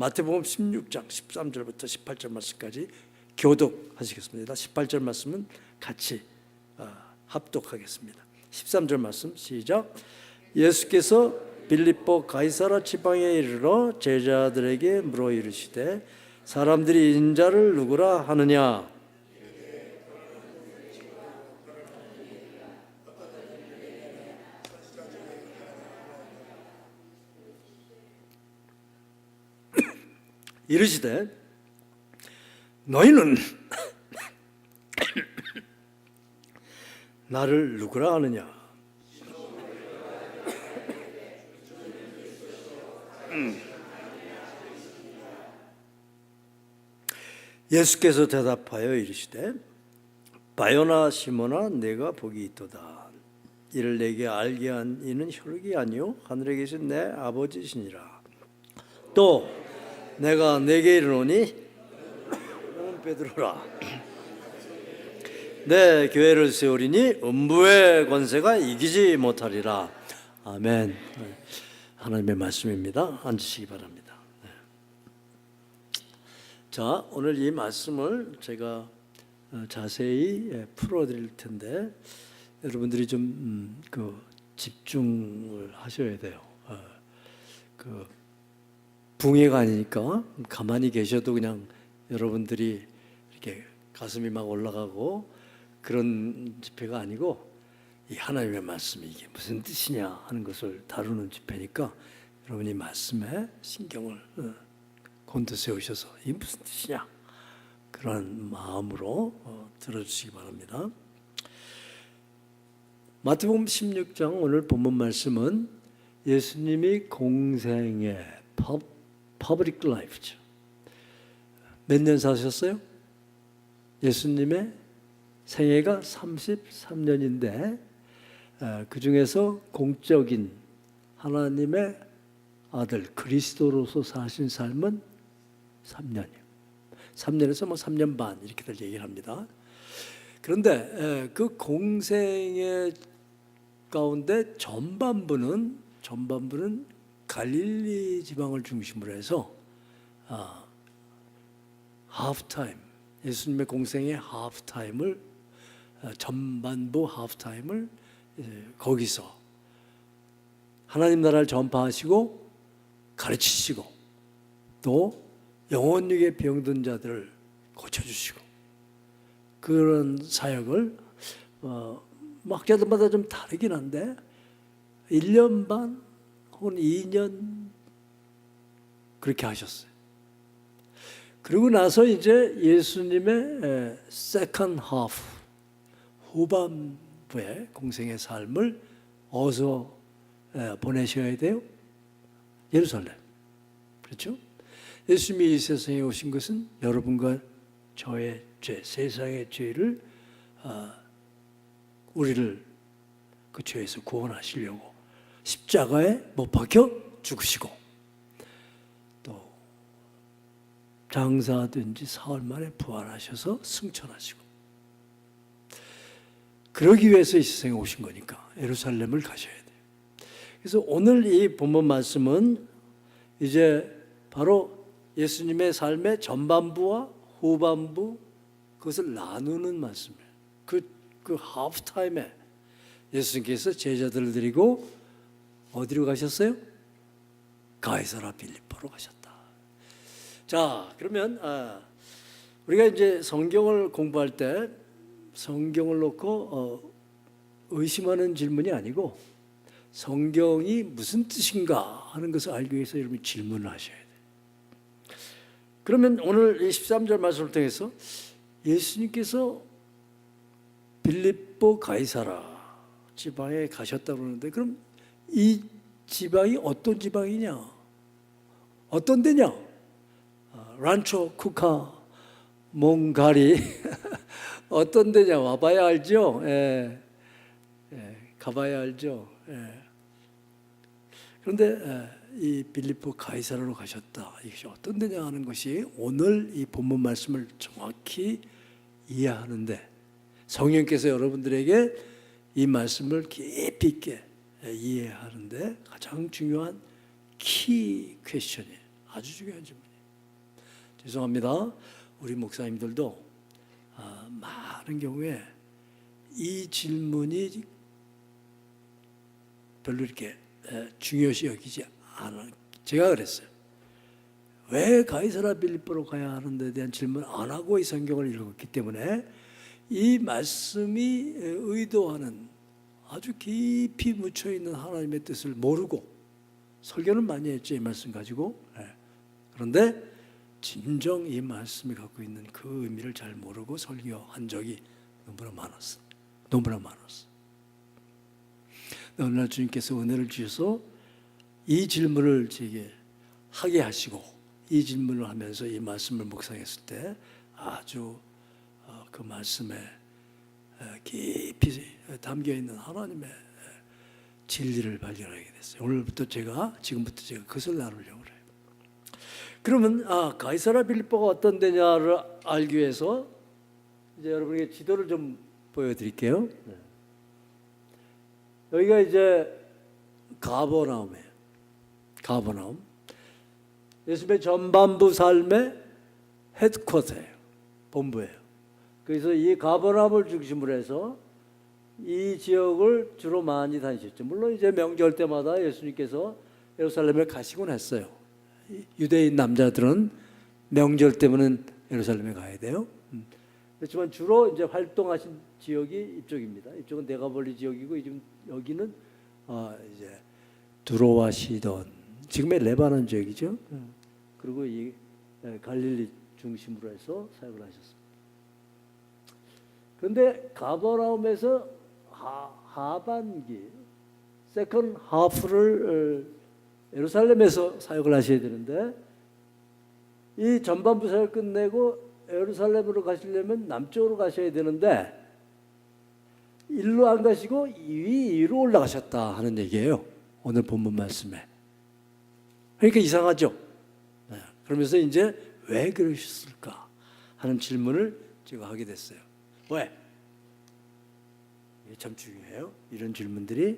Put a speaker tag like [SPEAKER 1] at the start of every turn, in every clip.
[SPEAKER 1] 마태복음 16장 13절부터 18절 말씀까지 교독하시겠습니다. 18절 말씀은 같이 합독하겠습니다. 13절 말씀 시작. 예수께서 빌립보 가이사라 지방에 이르러 제자들에게 물어 이르시되 사람들이 인자를 누구라 하느냐. 이르시되 너희는 나를 누구라 하느냐. 예수께서 대답하여 이르시되 바요나 시몬아 내가 복이 있도다. 이를 내게 알게 한 이는 혈육이 아니요 하늘에 계신 내 아버지시니라. 또 내가 내게 이르노니 너는 베드로라. 내 교회를 세우리니 음부의 권세가 이기지 못하리라. 아멘. 하나님의 말씀입니다. 앉으시기 바랍니다. 자, 오늘 이 말씀을 제가 자세히 풀어드릴 텐데 여러분들이 좀 집중을 하셔야 돼요. 붕해가 아니니까 가만히 계셔도 그냥 여러분들이 이렇게 가슴이 막 올라가고 그런 집회가 아니고 이 하나님의 말씀이 이게 무슨 뜻이냐 하는 것을 다루는 집회니까 여러분이 말씀에 신경을 곤두세우셔서 이게 무슨 뜻이냐 그런 마음으로 들어주시기 바랍니다. 마태복음 16장 오늘 본문 말씀은 예수님이 공생의 퍼블릭 라이프죠. 몇 년 사셨어요? 예수님의 생애가 33년인데 그 중에서 공적인 하나님의 아들 그리스도로서 사신 삶은 3년이에요. 3년에서 3년 반 이렇게들 얘기를 합니다. 그런데 그 공생의 가운데 전반부는 갈릴리 지방을 중심으로 해서 하프타임, 예수님의 공생의 하프타임을 전반부 하프타임을 거기서 하나님 나라를 전파하시고 가르치시고 또 영혼육에 병든 자들을 고쳐주시고 그런 사역을 학자들마다 좀 다르긴 한데 1년 반 혹은 2년 그렇게 하셨어요. 그리고 나서 이제 예수님의 세컨드 하프 후반부의 공생의 삶을 어디서 보내셔야 돼요? 예루살렘. 그렇죠? 예수님이 이 세상에 오신 것은 여러분과 저의 죄, 세상의 죄를 우리를 그 죄에서 구원하시려고 십자가에 못 박혀 죽으시고 또 장사된 지 사흘 만에 부활하셔서 승천하시고 그러기 위해서 이 세상에 오신 거니까 예루살렘을 가셔야 돼요. 그래서 오늘 이 본문 말씀은 이제 바로 예수님의 삶의 전반부와 후반부 그것을 나누는 말씀이에요. 그 하프타임에 예수님께서 제자들을 데리고 어디로 가셨어요? 가이사라 빌립보로 가셨다. 자, 그러면 우리가 이제 성경을 공부할 때 성경을 놓고 의심하는 질문이 아니고 성경이 무슨 뜻인가 하는 것을 알기 위해서 여러분이 질문을 하셔야 돼요. 그러면 오늘 이 13절 말씀을 통해서 예수님께서 빌립보 가이사라 지방에 가셨다고 그러는데 그럼 이 지방이 어떤 지방이냐? 어떤 데냐? 란초, 쿠카, 몽가리 어떤 데냐? 와봐야 알죠? 가봐야 알죠? 그런데 이 빌립보 가이사라로 가셨다. 이것이 어떤 데냐 하는 것이 오늘 이 본문 말씀을 정확히 이해하는데 성령께서 여러분들에게 이 말씀을 깊이 있게 이해하는데 가장 중요한 키 퀘스천이에요. 아주 중요한 질문이에요. 죄송합니다. 우리 목사님들도 많은 경우에 이 질문이 별로 이렇게 중요시 여기지 않아. 제가 그랬어요. 왜 가이사라 빌립보로 가야 하는 데 대한 질문 안 하고 이 성경을 읽었기 때문에 이 말씀이 의도하는 아주 깊이 묻혀있는 하나님의 뜻을 모르고 설교는 많이 했죠. 이 말씀 가지고. 그런데 진정 이 말씀이 갖고 있는 그 의미를 잘 모르고 설교한 적이 너무나 많았어. 너무나 많았어. 어느 날 주님께서 은혜를 주셔서 이 질문을 제게 하게 하시고 이 질문을 하면서 이 말씀을 묵상했을 때 아주 그 말씀에 깊이 담겨있는 하나님의 진리를 발견하게 됐어요. 지금부터 제가 그것을 나누려고 해요. 그러면 가이사라 빌립보가 어떤 데냐를 알기 위해서 이제 여러분에게 지도를 좀 보여드릴게요. 여기가 이제 가버나움이에요. 가버나움. 예수님의 전반부 삶의 헤드쿼터예요. 본부예요. 그래서 이 가버나움을 중심으로 해서 이 지역을 주로 많이 다니셨죠. 물론 이제 명절 때마다 예수님께서 예루살렘에 가시곤 했어요. 유대인 남자들은 명절 때문은 예루살렘에 가야 돼요. 그렇지만 주로 이제 활동하신 지역이 이쪽입니다. 이쪽은 데가볼리 지역이고 여기는 이제 두로와 시돈, 지금의 레바논 지역이죠. 그리고 이 갈릴리 중심으로 해서 사역을 하셨습니다. 그런데 가버나움에서 하반기, 세컨 하프를 예루살렘에서 사역을 하셔야 되는데 이 전반부 사역 끝내고 예루살렘으로 가시려면 남쪽으로 가셔야 되는데 일로 안 가시고 위로 올라가셨다 하는 얘기예요. 오늘 본문 말씀에. 그러니까 이상하죠. 그러면서 이제 왜 그러셨을까 하는 질문을 제가 하게 됐어요. 왜? 이게 참 중요해요. 이런 질문들이.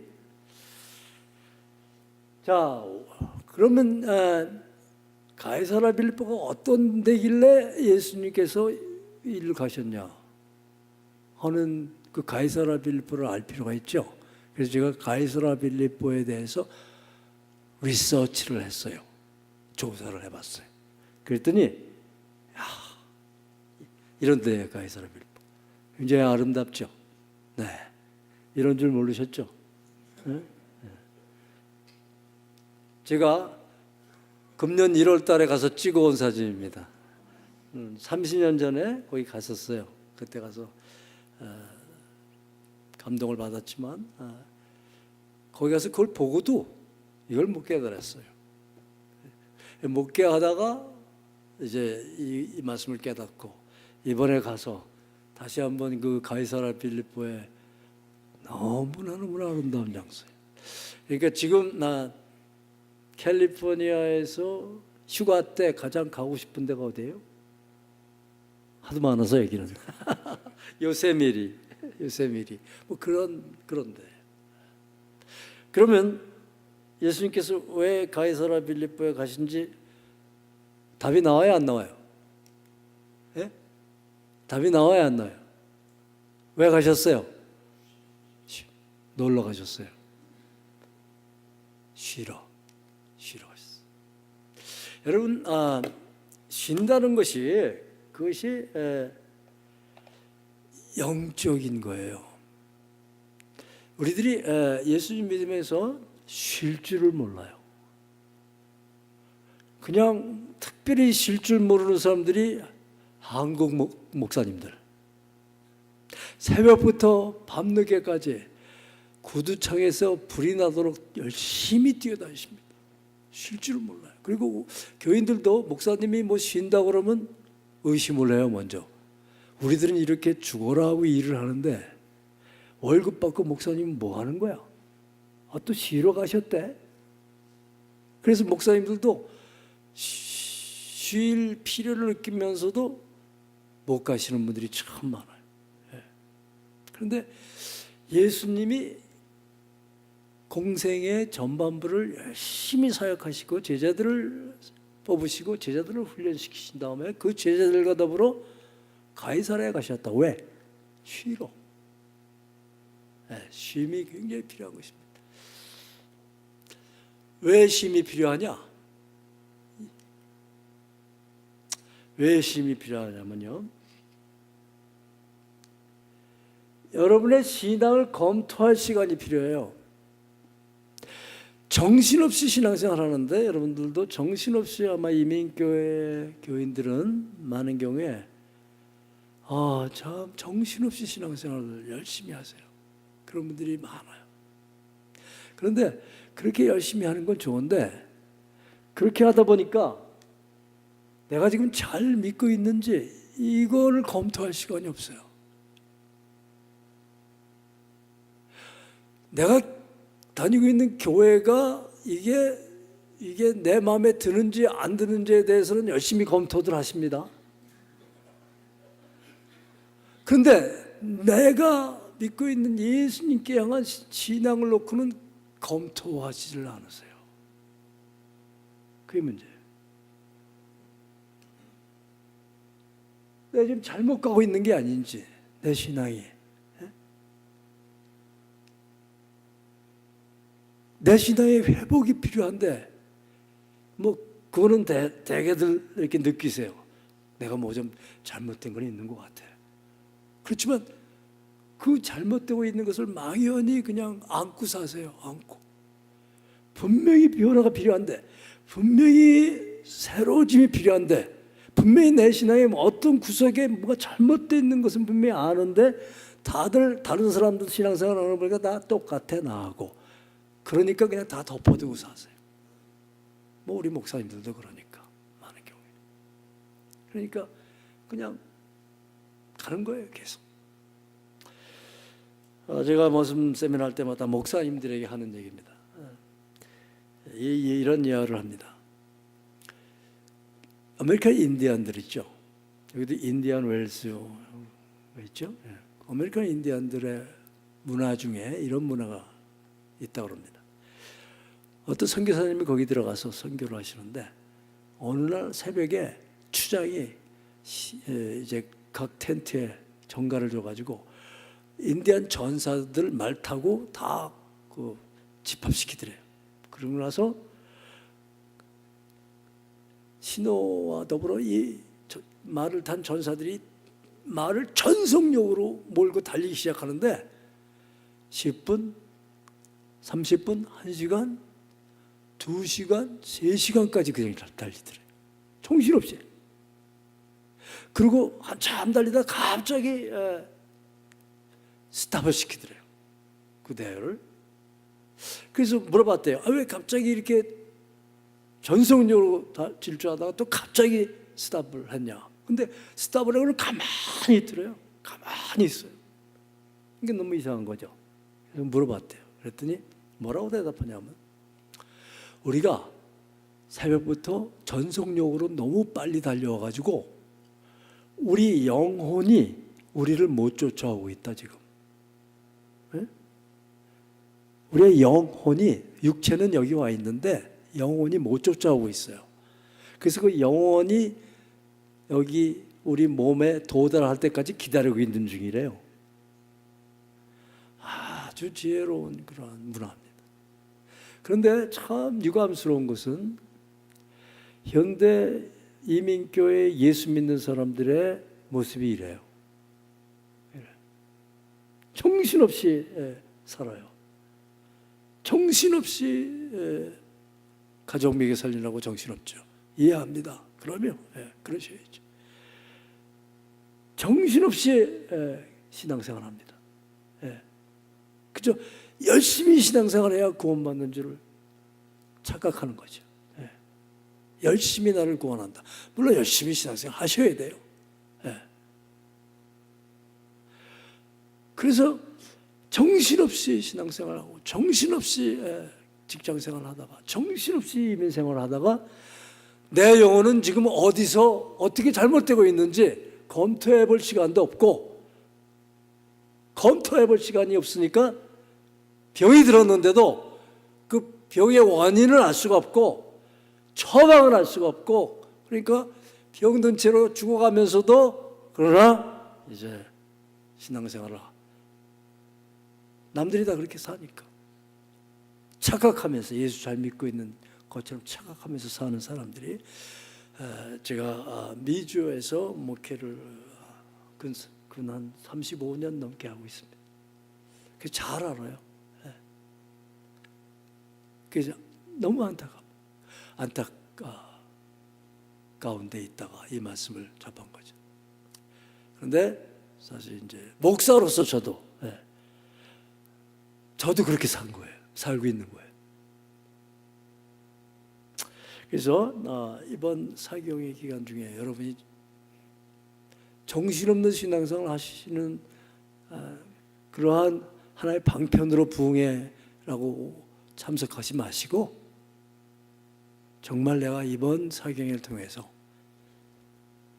[SPEAKER 1] 자, 그러면 가이사라 빌립보가 어떤 데길래 예수님께서 이리로 가셨냐 하는 그 가이사라 빌립보를 알 필요가 있죠. 그래서 제가 가이사라 빌립보에 대해서 리서치를 했어요. 조사를 해봤어요. 그랬더니 이런 데예요. 가이사라 빌립보. 굉장히 아름답죠. 네, 이런 줄 모르셨죠? 네? 제가 금년 1월 달에 가서 찍어온 사진입니다. 30년 전에 거기 갔었어요. 그때 가서 감동을 받았지만 거기 가서 그걸 보고도 이걸 못 깨달았어요. 못 깨하다가 이제 이 말씀을 깨닫고 이번에 가서 다시 한번 그 가이사라 빌립보에 너무나 아름다운 장소예요. 그러니까 지금 나 캘리포니아에서 휴가 때 가장 가고 싶은 데가 어디예요? 하도 많아서 얘기는 요세미리 뭐 그런데. 그러면 예수님께서 왜 가이사라 빌립보에 가신지 답이 나와요, 안 나와요? 예? 답이 나와요, 안 나와요? 왜 가셨어요? 놀러 가셨어요. 쉬러 가셨어요. 여러분, 쉰다는 그것이 영적인 거예요. 우리들이 예수님 믿으면서 쉴 줄을 몰라요. 그냥 특별히 쉴 줄 모르는 사람들이 한국 목사님들. 새벽부터 밤늦게까지 구두창에서 불이 나도록 열심히 뛰어다니십니다. 쉴 줄을 몰라요. 그리고 교인들도 목사님이 뭐 쉰다고 그러면 의심을 해요, 먼저. 우리들은 이렇게 죽어라 하고 일을 하는데 월급 받고 목사님은 뭐 하는 거야? 또 쉬러 가셨대? 그래서 목사님들도 쉴 필요를 느끼면서도 못 가시는 분들이 참 많아요. 그런데 예수님이 공생의 전반부를 열심히 사역하시고 제자들을 뽑으시고 제자들을 훈련시키신 다음에 그 제자들과 더불어 가이사랴에 가셨다. 왜? 쉬러. 쉼이 굉장히 필요한 것입니다. 왜 쉼이 필요하냐? 왜 쉼이 필요하냐면요, 여러분의 신앙을 검토할 시간이 필요해요. 정신없이 신앙생활 하는데, 여러분들도 정신없이 아마 이민교회 교인들은 많은 경우에 참 정신없이 신앙생활을 열심히 하세요. 그런 분들이 많아요. 그런데 그렇게 열심히 하는 건 좋은데, 그렇게 하다 보니까 내가 지금 잘 믿고 있는지 이거를 검토할 시간이 없어요. 내가 다니고 있는 교회가 이게 내 마음에 드는지 안 드는지에 대해서는 열심히 검토들 하십니다. 그런데 내가 믿고 있는 예수님께 향한 신앙을 놓고는 검토하지를 않으세요. 그게 문제예요. 내가 지금 잘못 가고 있는 게 아닌지, 내 신앙이. 내 신앙의 회복이 필요한데, 그거는 대개들 이렇게 느끼세요. 내가 뭐 좀 잘못된 건 있는 것 같아. 그렇지만 그 잘못되고 있는 것을 막연히 그냥 안고 사세요. 안고. 분명히 변화가 필요한데, 분명히 새로워짐이 필요한데, 분명히 내 신앙에 어떤 구석에 뭐가 잘못되어 있는 것은 분명히 아는데, 다른 사람들 신앙생활 하는 거 보니까 다 똑같아, 나하고. 그러니까 그냥 다 덮어두고 사세요. 우리 목사님들도 그러니까, 많은 경우에. 그러니까 그냥 가는 거예요, 계속. 제가 무슨 세미나 할 때마다 목사님들에게 하는 얘기입니다. 이런 이야기를 합니다. 아메리카 인디안들 있죠. 여기도 인디안 웰스 있죠. 아메리칸 인디안들의 문화 중에 이런 문화가 있다고 합니다. 어떤 선교사님이 거기 들어가서 선교를 하시는데, 어느 날 새벽에 추장이 이제 각 텐트에 정가를 줘가지고 인디안 전사들 말 타고 다 집합시키더래요. 그러고 나서 신호와 더불어 이 말을 탄 전사들이 말을 전속력으로 몰고 달리기 시작하는데 10분, 30분, 1시간, 2시간, 3시간까지 그냥 달리더래요. 정신없이. 그리고 한참 달리다 갑자기 스탑을 시키더래요. 그 대회를. 그래서 물어봤대요. 왜 갑자기 이렇게 전속력으로 질주하다가 또 갑자기 스탑을 했냐. 근데 스탑을 하고는 가만히 있더래요. 가만히 있어요. 이게 너무 이상한 거죠. 그래서 물어봤대요. 그랬더니 뭐라고 대답하냐면, 우리가 새벽부터 전속력으로 너무 빨리 달려와가지고 우리 영혼이 우리를 못 쫓아오고 있다 지금. 네? 우리의 영혼이, 육체는 여기 와 있는데 영혼이 못 쫓아오고 있어요. 그래서 그 영혼이 여기 우리 몸에 도달할 때까지 기다리고 있는 중이래요. 아주 지혜로운 그런 문화입니다. 그런데 참 유감스러운 것은 현대 이민교회 예수 믿는 사람들의 모습이 이래요. 정신없이 살아요. 정신없이 가족 먹여 살리려고 정신없죠. 이해합니다. 그러면 그러셔야죠. 정신없이 신앙생활합니다. 그죠? 열심히 신앙생활해야 구원받는 줄을 착각하는 거죠. 열심히 나를 구원한다. 물론 열심히 신앙생활 하셔야 돼요. 그래서 정신없이 신앙생활하고 정신없이 직장생활하다가 정신없이 이민생활하다가 내 영혼은 지금 어디서 어떻게 잘못되고 있는지 검토해 볼 시간도 없고, 검토해 볼 시간이 없으니까 병이 들었는데도 그 병의 원인을 알 수가 없고 처방을 할 수가 없고, 그러니까 병든 채로 죽어가면서도 그러나 이제 신앙생활을 남들이 다 그렇게 사니까 착각하면서 예수 잘 믿고 있는 것처럼 착각하면서 사는 사람들이, 제가 미주에서 목회를 한 35년 넘게 하고 있습니다. 그래서 잘 알아요. 그래서 너무 가운데 있다가 이 말씀을 접한 거죠. 그런데 사실 이제 목사로서 저도 그렇게 산 거예요. 살고 있는 거예요. 그래서 이번 사경의 기간 중에 여러분이 정신없는 신앙생활을 하시는 그러한 하나의 방편으로 부흥회라고 참석하지 마시고, 정말 내가 이번 사경을 통해서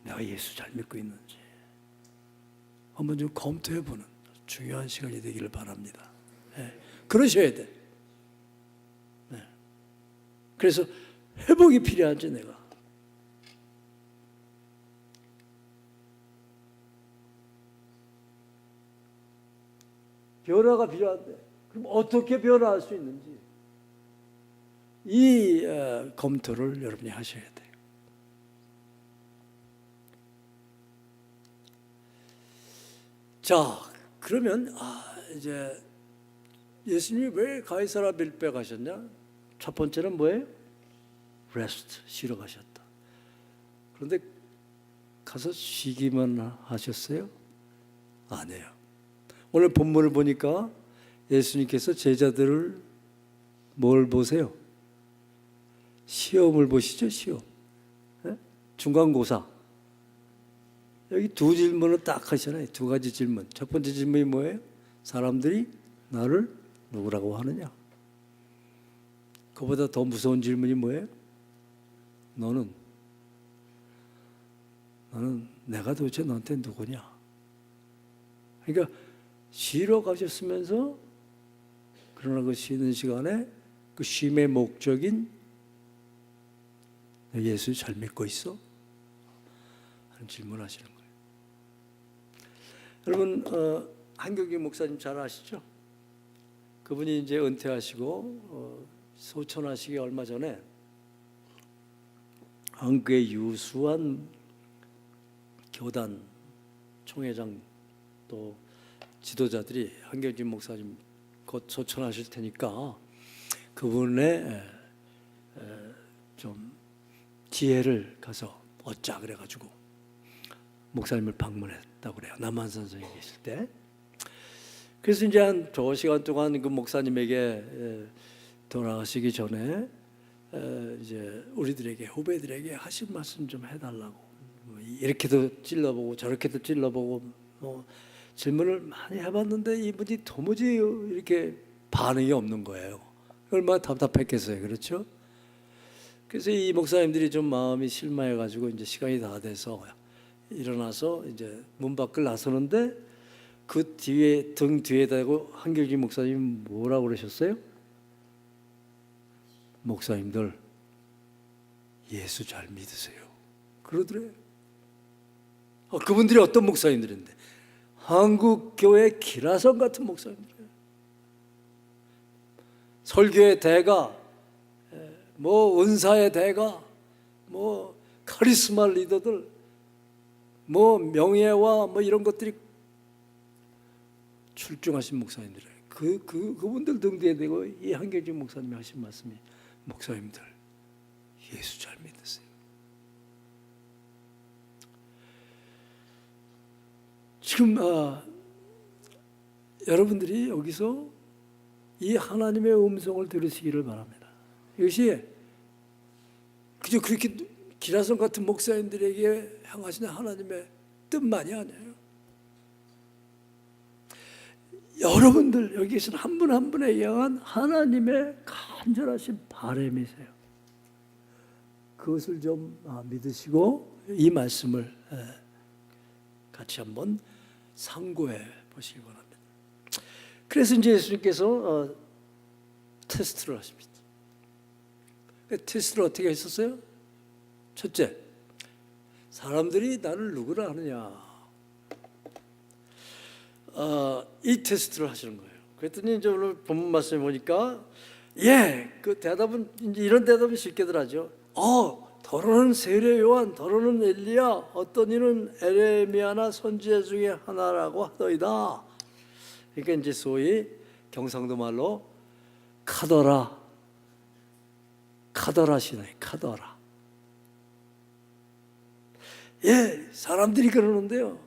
[SPEAKER 1] 내가 예수 잘 믿고 있는지 한번 좀 검토해보는 중요한 시간이 되기를 바랍니다. 그러셔야 돼. 그래서 회복이 필요하지. 내가 변화가 필요한데, 그럼 어떻게 변화할 수 있는지 이 검토를 여러분이 하셔야 돼요. 자, 그러면 이제 예수님이 왜 가이사라 빌베 가셨냐? 첫 번째는 뭐예요? 레스트, 쉬러 가셨다. 그런데 가서 쉬기만 하셨어요? 아니에요. 오늘 본문을 보니까 예수님께서 제자들을 뭘 보세요? 시험을 보시죠. 시험. 중간고사. 여기 두 질문을 딱 하시잖아요. 두 가지 질문. 첫 번째 질문이 뭐예요? 사람들이 나를 누구라고 하느냐? 그보다 더 무서운 질문이 뭐예요? 너는 내가 도대체 너한테 누구냐? 그러니까 쉬러 가셨으면서, 그러나 그 쉬는 시간에 그 쉼의 목적인 예수 잘 믿고 있어? 하는 질문하시는 거예요. 여러분, 한경기 목사님 잘 아시죠? 그분이 이제 은퇴하시고 소천하시기 얼마 전에 한국의 유수한 교단 총회장 또 지도자들이 한경진 목사님 곧 소천하실 테니까 그분의 좀 지혜를 가서 얻자 그래가지고 목사님을 방문했다고 그래요. 남한산성에 계실 때. 그래서 이제 한 2시간 동안 그 목사님에게 돌아가시기 전에 이제 우리들에게, 후배들에게 하신 말씀 좀 해달라고, 이렇게도 찔러보고 저렇게도 찔러보고 질문을 많이 해봤는데 이분이 도무지 이렇게 반응이 없는 거예요. 얼마나 답답했겠어요. 그렇죠? 그래서 이 목사님들이 좀 마음이 실망해가지고 이제 시간이 다 돼서 일어나서 이제 문 밖을 나서는데, 그 뒤에, 등 뒤에 대고 한경진 목사님이 뭐라고 그러셨어요? 목사님들 예수 잘 믿으세요. 그러더래요. 그분들이 어떤 목사님들인데? 한국교회 기라성 같은 목사님들이에요. 설교의 대가, 은사의 대가, 카리스마 리더들, 명예와 이런 것들이 출중하신 목사님들이에요. 그분들 등 뒤에 대고 이 한경진 목사님이 하신 말씀이, 목사님들 예수 잘 믿으세요. 지금 여러분들이 여기서 이 하나님의 음성을 들으시기를 바랍니다. 이것이 그저 그렇게 기라성 같은 목사님들에게 향하시는 하나님의 뜻만이 아니에요. 여러분들 여기 계신 한 분 한 분에 향한 하나님의 간절하신 바람이세요. 그것을 좀 믿으시고 이 말씀을 같이 한번 상고해 보시기 바랍니다. 그래서 이제 예수님께서 테스트를 하십니다. 테스트를 어떻게 했었어요? 첫째, 사람들이 나를 누구라 하느냐. 이 테스트를 하시는 거예요. 그랬더니 이제 오늘 본문 말씀에 보니까 그 대답은 이제 이런 대답은 쉽게들 하죠. 더러는 세례 요한, 더러는 엘리야, 어떤 이는 에레미야나 선지자 중에 하나라고 하더이다. 그러니까 이제 소위 경상도 말로 카더라시네, 카더라. 사람들이 그러는데요.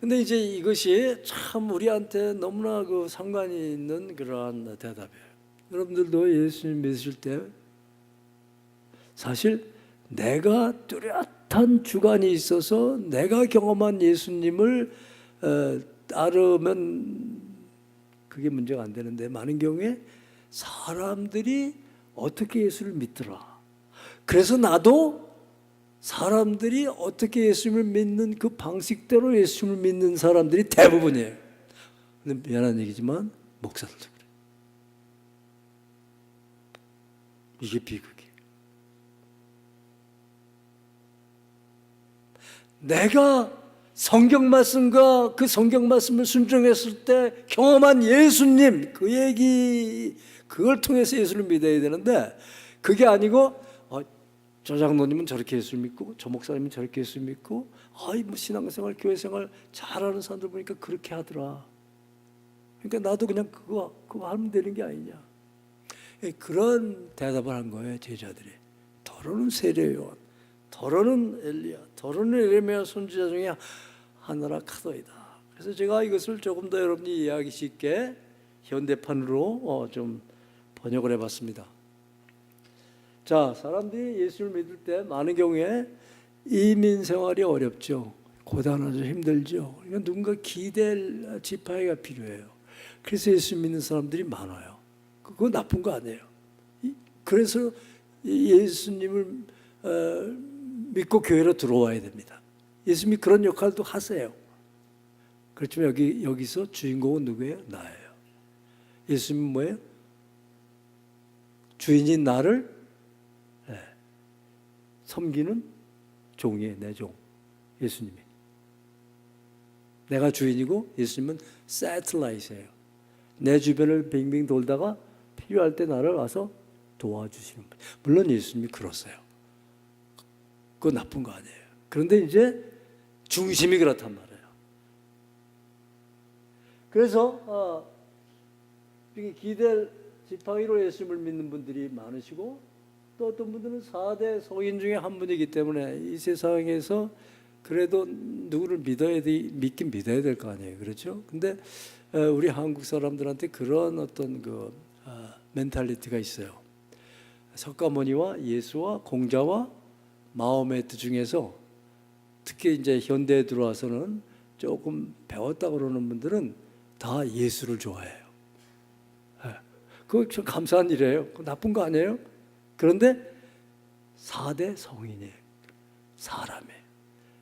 [SPEAKER 1] 근데 이제 이것이 참 우리한테 너무나 그 상관이 있는 그러한 대답이에요. 여러분들도 예수님 믿으실 때 사실 내가 뚜렷한 주관이 있어서 내가 경험한 예수님을 따르면 그게 문제가 안 되는데, 많은 경우에 사람들이 어떻게 예수를 믿더라. 그래서 나도 사람들이 어떻게 예수님을 믿는 그 방식대로 예수님을 믿는 사람들이 대부분이에요. 근데 미안한 얘기지만 목사들도 그래요. 이게 비극이에요. 내가 성경 말씀과 그 성경 말씀을 순종했을 때 경험한 예수님, 그 얘기, 그걸 통해서 예수를 믿어야 되는데, 그게 아니고 저 장로님은 저렇게 예수를 믿고 저 목사님은 저렇게 예수를 믿고 뭐 신앙생활, 교회생활 잘하는 사람들 보니까 그렇게 하더라. 그러니까 나도 그냥 그거 하면 되는 게 아니냐. 그런 대답을 한 거예요, 제자들이. 더러는 세례 요한, 더러는 엘리야, 더러는 에레미야 선지자 중에 하나라 카더이다. 그래서 제가 이것을 조금 더 여러분이 이해하기 쉽게 현대판으로 좀 번역을 해봤습니다. 자, 사람들이 예수를 믿을 때 많은 경우에 이민 생활이 어렵죠. 고단하죠. 힘들죠. 그러니까 누군가 기댈 지팡이가 필요해요. 그래서 예수 믿는 사람들이 많아요. 그거 나쁜 거 아니에요. 그래서 예수님을 믿고 교회로 들어와야 됩니다. 예수님이 그런 역할도 하세요. 그렇지만 여기서 주인공은 누구예요? 나예요. 예수님은 뭐예요? 주인인 나를 섬기는 종이에요. 내 종. 예수님이. 내가 주인이고 예수님은 새틀라이트예요. 내 주변을 빙빙 돌다가 필요할 때 나를 와서 도와주시는 분. 물론 예수님이 그러세요. 그거 나쁜 거 아니에요. 그런데 이제 중심이 그렇단 말이에요. 그래서 기댈 지팡이로 예수님을 믿는 분들이 많으시고, 또 어떤 분들은 4대 성인 중에 한 분이기 때문에 이 세상에서 그래도 누구를 믿긴 믿어야 될 거 아니에요. 그렇죠? 근데 우리 한국 사람들한테 그런 어떤 멘탈리티가 있어요. 석가모니와 예수와 공자와 마호메트 중에서 특히 이제 현대에 들어와서는 조금 배웠다 그러는 분들은 다 예수를 좋아해요. 그거 참 감사한 일이에요. 그거 나쁜 거 아니에요? 그런데 4대 성인이에요. 사람이에요.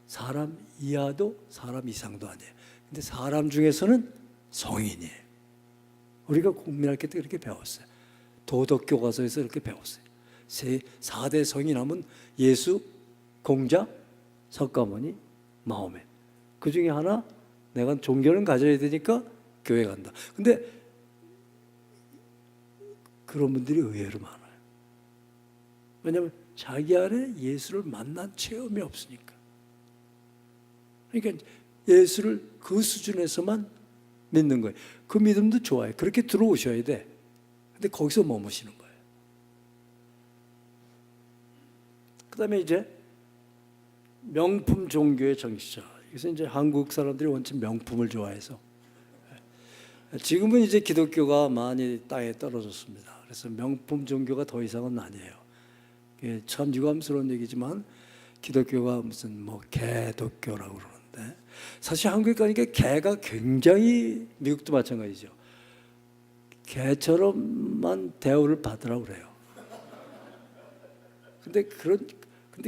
[SPEAKER 1] 사람 이하도 사람 이상도 아니에요. 근데 사람 중에서는 성인이에요. 우리가 국민학교 때 그렇게 배웠어요. 도덕교과서에서 이렇게 배웠어요. 4대 성인하면 예수, 공자, 석가모니, 마호메. 그 중에 하나 내가 종교는 가져야 되니까 교회 간다. 근데 그런 분들이 의외로 많아요. 왜냐하면 자기 안에 예수를 만난 체험이 없으니까. 그러니까 예수를 그 수준에서만 믿는 거예요. 그 믿음도 좋아요. 그렇게 들어오셔야 돼. 근데 거기서 머무시는 거예요. 그 다음에 이제 명품 종교의 정치자. 그래서 이제 한국 사람들이 원체 명품을 좋아해서, 지금은 이제 기독교가 많이 땅에 떨어졌습니다. 그래서 명품 종교가 더 이상은 아니에요. 참 유감스러운 얘기지만 기독교가 무슨 개독교라고 그러는데, 사실 한국에 가니까 개가 굉장히, 미국도 마찬가지죠. 개처럼만 대우를 받으라고 그래요. 근데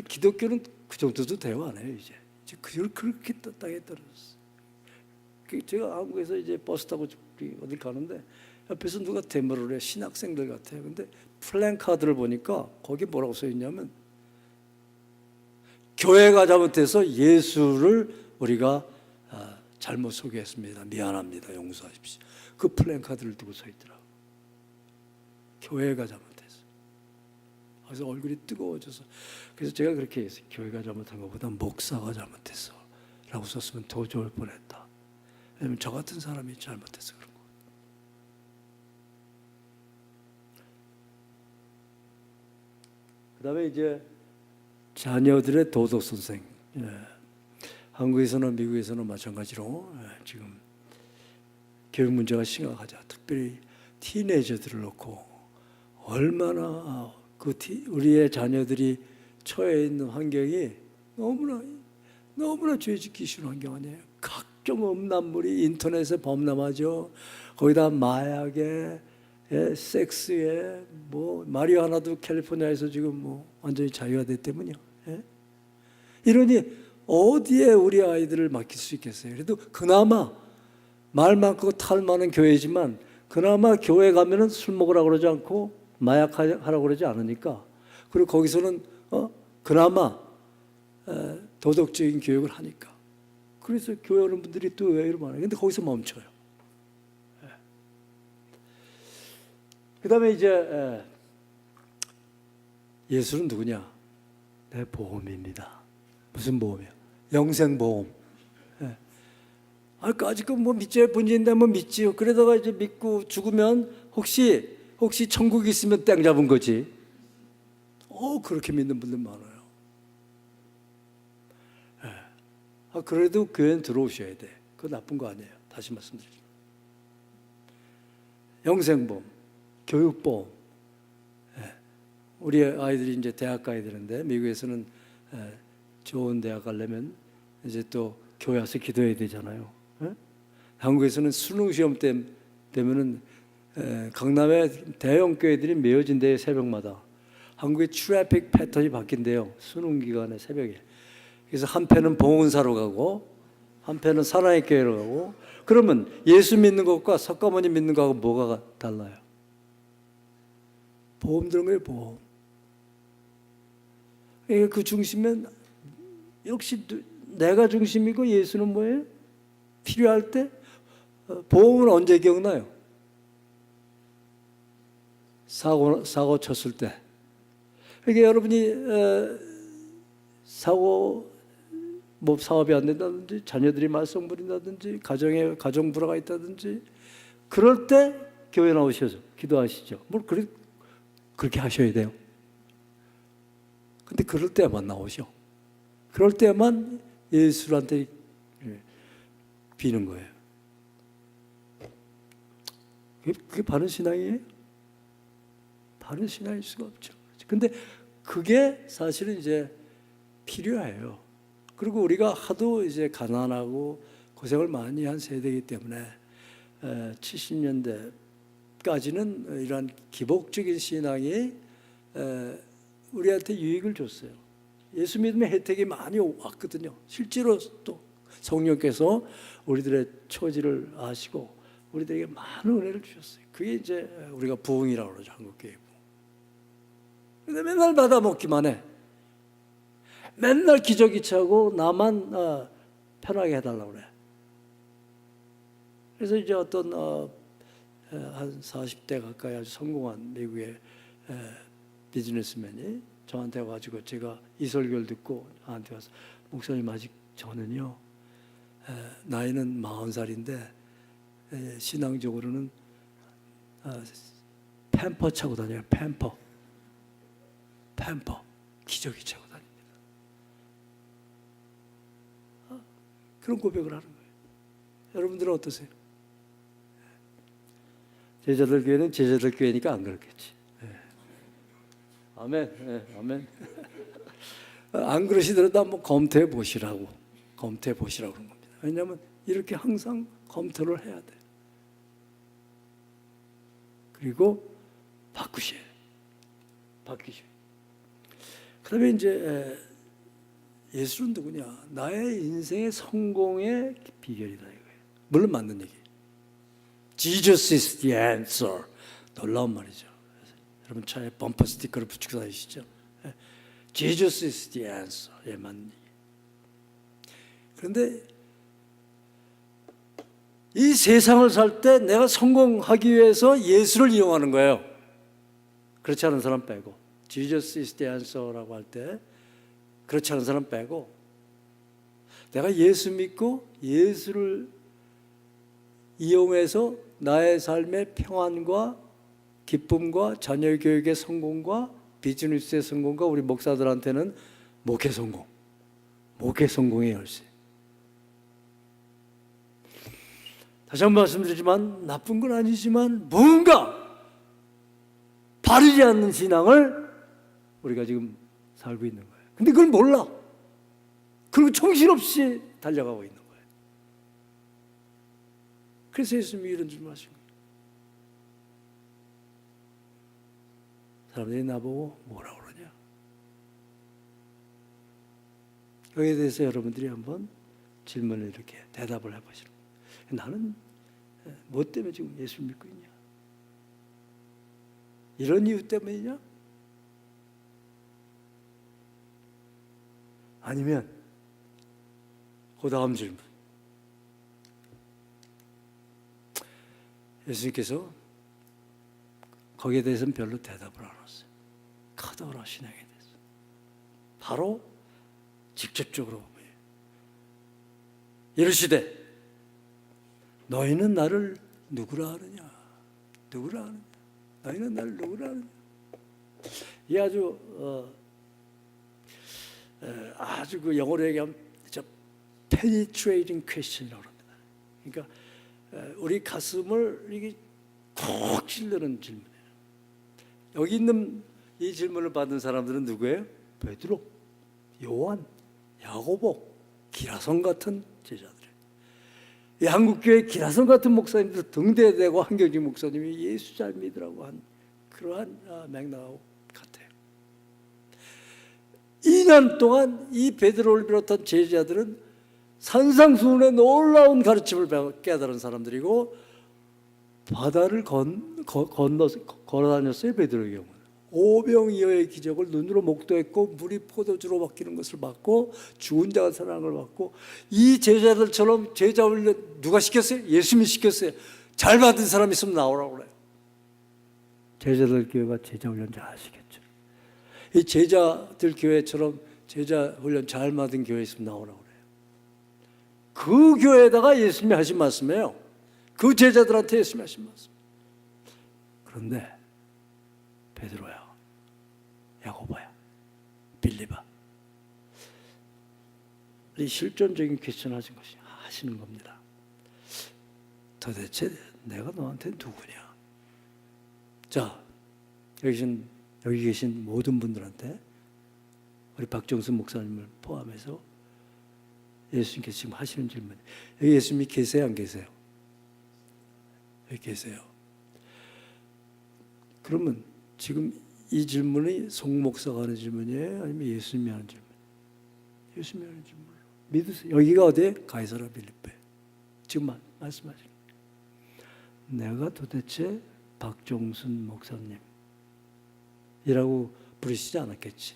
[SPEAKER 1] 기독교는 그 정도도 대우 안 해요. 이제 그렇게 땅에 떨어졌어요. 제가 한국에서 이제 버스 타고 어딜 가는데 옆에서 누가 대물을 해. 신학생들 같아요. 근데 플랜카드를 보니까 거기 뭐라고 써 있냐면 교회가 잘못해서 예수를 우리가 잘못 소개했습니다. 미안합니다. 용서하십시오. 그 플랜카드를 두고 서 있더라고. 교회가 잘못했어. 그래서 얼굴이 뜨거워져서 그래서 제가 그렇게 했어요. 교회가 잘못한 것보다 목사가 잘못했어 라고 썼으면 더 좋을 뻔했다. 왜냐면 저 같은 사람이 잘못해서 그런 거. 그 다음에 이제 자녀들의 도덕 선생. 한국에서는 미국에서는 마찬가지로 지금 교육 문제가 심각하죠. 특별히 티네이저들을 놓고 얼마나 우리의 자녀들이 처해 있는 환경이 너무나 죄 짓기 쉬운 환경 아니에요. 각종 음란물이 인터넷에 범람하죠. 거기다 마약에 섹스에 마리화나도 캘리포니아에서 지금 완전히 자유화 됐기 때문이요. 이러니 어디에 우리 아이들을 맡길 수 있겠어요? 그래도 그나마 말 많고 탈 많은 교회지만 그나마 교회 가면은 술 먹으라고 그러지 않고 마약하라고 그러지 않으니까 그리고 거기서는 그나마 도덕적인 교육을 하니까 그래서 교회 오는 분들이 또 의외로 많아요. 근데 거기서 멈춰요. 그 다음에 이제 예수는 누구냐? 내 보험입니다. 무슨 보험이요? 영생보험. 아직은 믿지요. 본인인데 믿지요. 그러다가 이제 믿고 죽으면 혹시 천국이 있으면 땡 잡은 거지. 그렇게 믿는 분들 많아요. 그래도 교회는 들어오셔야 돼. 그거 나쁜 거 아니에요. 다시 말씀드리죠. 영생보험, 교육보험. 우리 아이들이 이제 대학 가야 되는데 미국에서는 좋은 대학 가려면 이제 또 교회 와서 기도해야 되잖아요. 한국에서는 수능 시험 때면은 강남의 대형 교회들이 메어진대요. 새벽마다. 한국의 트래픽 패턴이 바뀐대요. 수능 기간에 새벽에. 그래서 한 패는 봉은사로 가고 한 패는 사나이 교회로 가고. 그러면 예수 믿는 것과 석가모니 믿는 거하고 뭐가 달라요? 보험 들은 거예요. 보험. 그 중심은 역시 내가 중심이고 예수는 뭐예요? 필요할 때 보험은 언제 기억나요? 사고 쳤을 때. 그러니까 여러분이 사업이 안 된다든지 자녀들이 말썽 부린다든지 가정 불화가 있다든지 그럴 때 교회 나오셔서 기도하시죠. 그렇게 하셔야 돼요. 근데 그럴 때만 나오셔. 그럴 때만 예수한테 비는 거예요. 그게 바른 신앙이에요? 바른 신앙일 수가 없죠. 근데 그게 사실은 이제 필요해요. 그리고 우리가 하도 이제 가난하고 고생을 많이 한 세대이기 때문에 70년대까지는 이러한 기복적인 신앙이 우리한테 유익을 줬어요. 예수 믿음의 혜택이 많이 왔거든요. 실제로 또 성령께서 우리들의 처지를 아시고 우리들에게 많은 은혜를 주셨어요. 그게 이제 우리가 부흥이라고 그러죠. 한국교회 부흥. 근데 맨날 받아먹기만 해. 맨날 기저귀차고 나만 편하게 해달라고 그래. 그래서 이제 어떤 한 40대 가까이 아주 성공한 미국의 비즈니스맨이 저한테 와가지고 제가 이 설교를 듣고 나한테 와서 목사님 아직 저는요 나이는 40살인데 신앙적으로는 팸퍼 차고 다녀요. 팸퍼 기저귀 차고 다닙니다. 그런 고백을 하는 거예요. 여러분들은 어떠세요? 제자들 교회는 제자들 교회니까 안 그렇겠지. 아멘. 아멘. 안 그러시더라도 한번 검토해 보시라고 그런 겁니다. 왜냐하면 이렇게 항상 검토를 해야 돼. 그리고 바뀌셔야. 그다음에 이제 예수는 누구냐? 나의 인생의 성공의 비결이다 이거예요. 물론 맞는 얘기. Jesus is the answer. 놀라운 말이죠. 여러분 차에 범퍼 스티커를 붙이고 다니시죠? Jesus is the answer. 예, 맞는 얘기. 그런데 이 세상을 살 때 내가 성공하기 위해서 예수를 이용하는 거예요. 그렇지 않은 사람 빼고. Jesus is the answer라고 할 때 그렇지 않은 사람 빼고 내가 예수 믿고 예수를 이용해서 나의 삶의 평안과 기쁨과 자녀 교육의 성공과 비즈니스의 성공과 우리 목사들한테는 목회 성공, 목회 성공의 열쇠. 다시 한번 말씀드리지만 나쁜 건 아니지만 뭔가 바르지 않는 신앙을 우리가 지금 살고 있는 거예요. 근데 그걸 몰라. 그리고 정신없이 달려가고 있는 거예요. 그래서 예수님이 이런 줄 하신 거예요. 사람들이 나보고 뭐라 그러냐. 여기에 대해서 여러분들이 한번 질문을 이렇게 대답을 해보시는 거예요. 나는 뭐 때문에 지금 예수 믿고 있냐? 이런 이유 때문이냐? 아니면 그 다음 질문. 예수님께서 거기에 대해서는 별로 대답을 안 하셨어요. 카더라 신앙에 대해서. 바로 직접적으로 이르시되 너희는 나를 누구라 하느냐? 누구라 하느냐? 너희는 나를 누구라 하느냐? 이 아주 그 영어로 얘기하면 penetrating question이라고 합니다. 그러니까 우리 가슴을 이게 콕 찔르는 질문이에요. 여기 있는 이 질문을 받은 사람들은 누구예요? 베드로, 요한, 야고보, 기라성 같은 제자들. 이 한국교회 기라성 같은 목사님들 등대되고 한경진 목사님이 예수 잘 믿으라고 한 그러한 맥락 같아요. 2년 동안 이 베드로를 비롯한 제자들은 산상수훈의 놀라운 가르침을 깨달은 사람들이고 바다를 걸어 다녔어요. 베드로의 경우는 오병이어의 기적을 눈으로 목도했고 물이 포도주로 바뀌는 것을 봤고 죽은 자가 살아나는 걸 봤고 이 제자들처럼 제자 훈련 누가 시켰어요? 예수님이 시켰어요. 잘 받은 사람 있으면 나오라고 그래요. 제자들 교회가 제자 훈련 잘 하시겠죠. 이 제자들 교회처럼 제자 훈련 잘 받은 교회 있으면 나오라고 그래요. 그 교회에다가 예수님이 하신 말씀이에요. 그 제자들한테 예수님이 하신 말씀. 그런데 베드로야, 야고보야, 빌립아, 이 실존적인 퀘스천 하시는 겁니다. 도대체 내가 너한테 누구냐? 자, 여기 계신 모든 분들한테 우리 박정순 목사님을 포함해서 예수님께서 지금 하시는 질문. 여기 예수님이 계세요, 안 계세요? 여기 계세요. 그러면 지금 이 질문이 송 목사가 하는 질문이에요? 아니면 예수님이 하는 질문이에요? 예수님이 하는 질문이에요. 믿으세요. 여기가 어디에? 가이사랴 빌립보에. 지금 말씀하시는 거예요. 내가 도대체 박종순 목사님이라고 부르시지 않았겠지.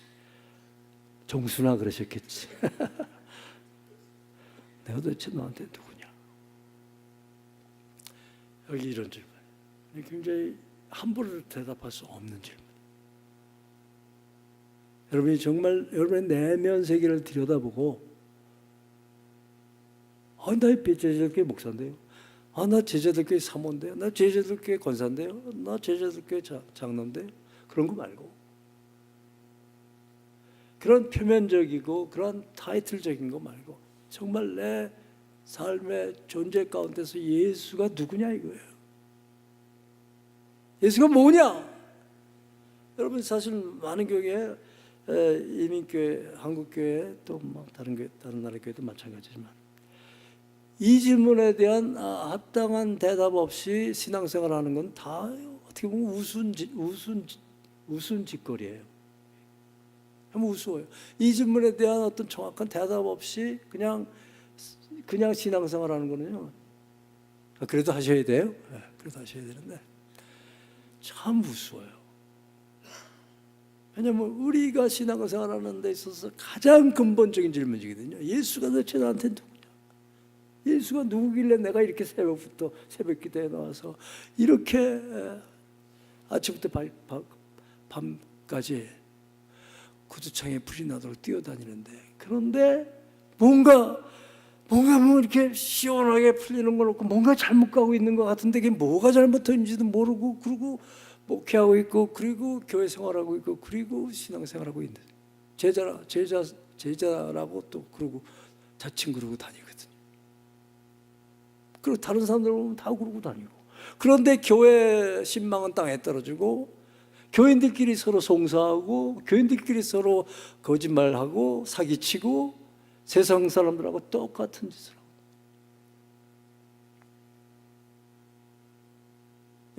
[SPEAKER 1] 종순아 그러셨겠지. 내가 도대체 너한테 누구냐? 여기 이런 질문. 굉장히 함부로 대답할 수 없는 질문. 여러분이 정말 여러분의 내면 세계를 들여다보고 나 제자들교회 목사인데요. 나 제자들교회 사모인데요. 나 제자들교회 권사인데요. 나 제자들교회 장로인데요. 그런 거 말고 그런 표면적이고 그런 타이틀적인 거 말고 정말 내 삶의 존재 가운데서 예수가 누구냐 이거예요. 예수가 뭐냐? 여러분 사실 많은 교회, 이민교회, 한국교회 또 뭐 다른 나라 교회도 마찬가지지만 이 질문에 대한 합당한 대답 없이 신앙생활하는 건 다 어떻게 보면 우스운 짓거리예요. 너무 우스워요. 이 질문에 대한 어떤 정확한 대답 없이 그냥 신앙생활하는 거는요. 그래도 하셔야 돼요. 그래도 하셔야 되는데 참 우스워요. 왜냐하면 우리가 신앙생활 하는 데 있어서 가장 근본적인 질문이거든요. 예수가 도대체 나한테 누구냐? 예수가 누구길래 내가 이렇게 새벽부터 새벽 기도에 나와서 이렇게 아침부터 밤까지 구두창에 불이 나도록 뛰어다니는데, 그런데 뭔가 뭐 이렇게 시원하게 풀리는 걸 놓고 뭔가 잘못 가고 있는 것 같은데 그게 뭐가 잘못했는지도 모르고, 그리고 목회하고 있고, 그리고 교회 생활하고 있고, 그리고 신앙생활하고 있는 제자라고 또 그러고 자칭 그러고 다니거든요. 그리고 다른 사람들 보면 다 그러고 다니고, 그런데 교회 신망은 땅에 떨어지고, 교인들끼리 서로 송사하고, 교인들끼리 서로 거짓말하고 사기치고, 세상 사람들하고 똑같은 짓을 하고.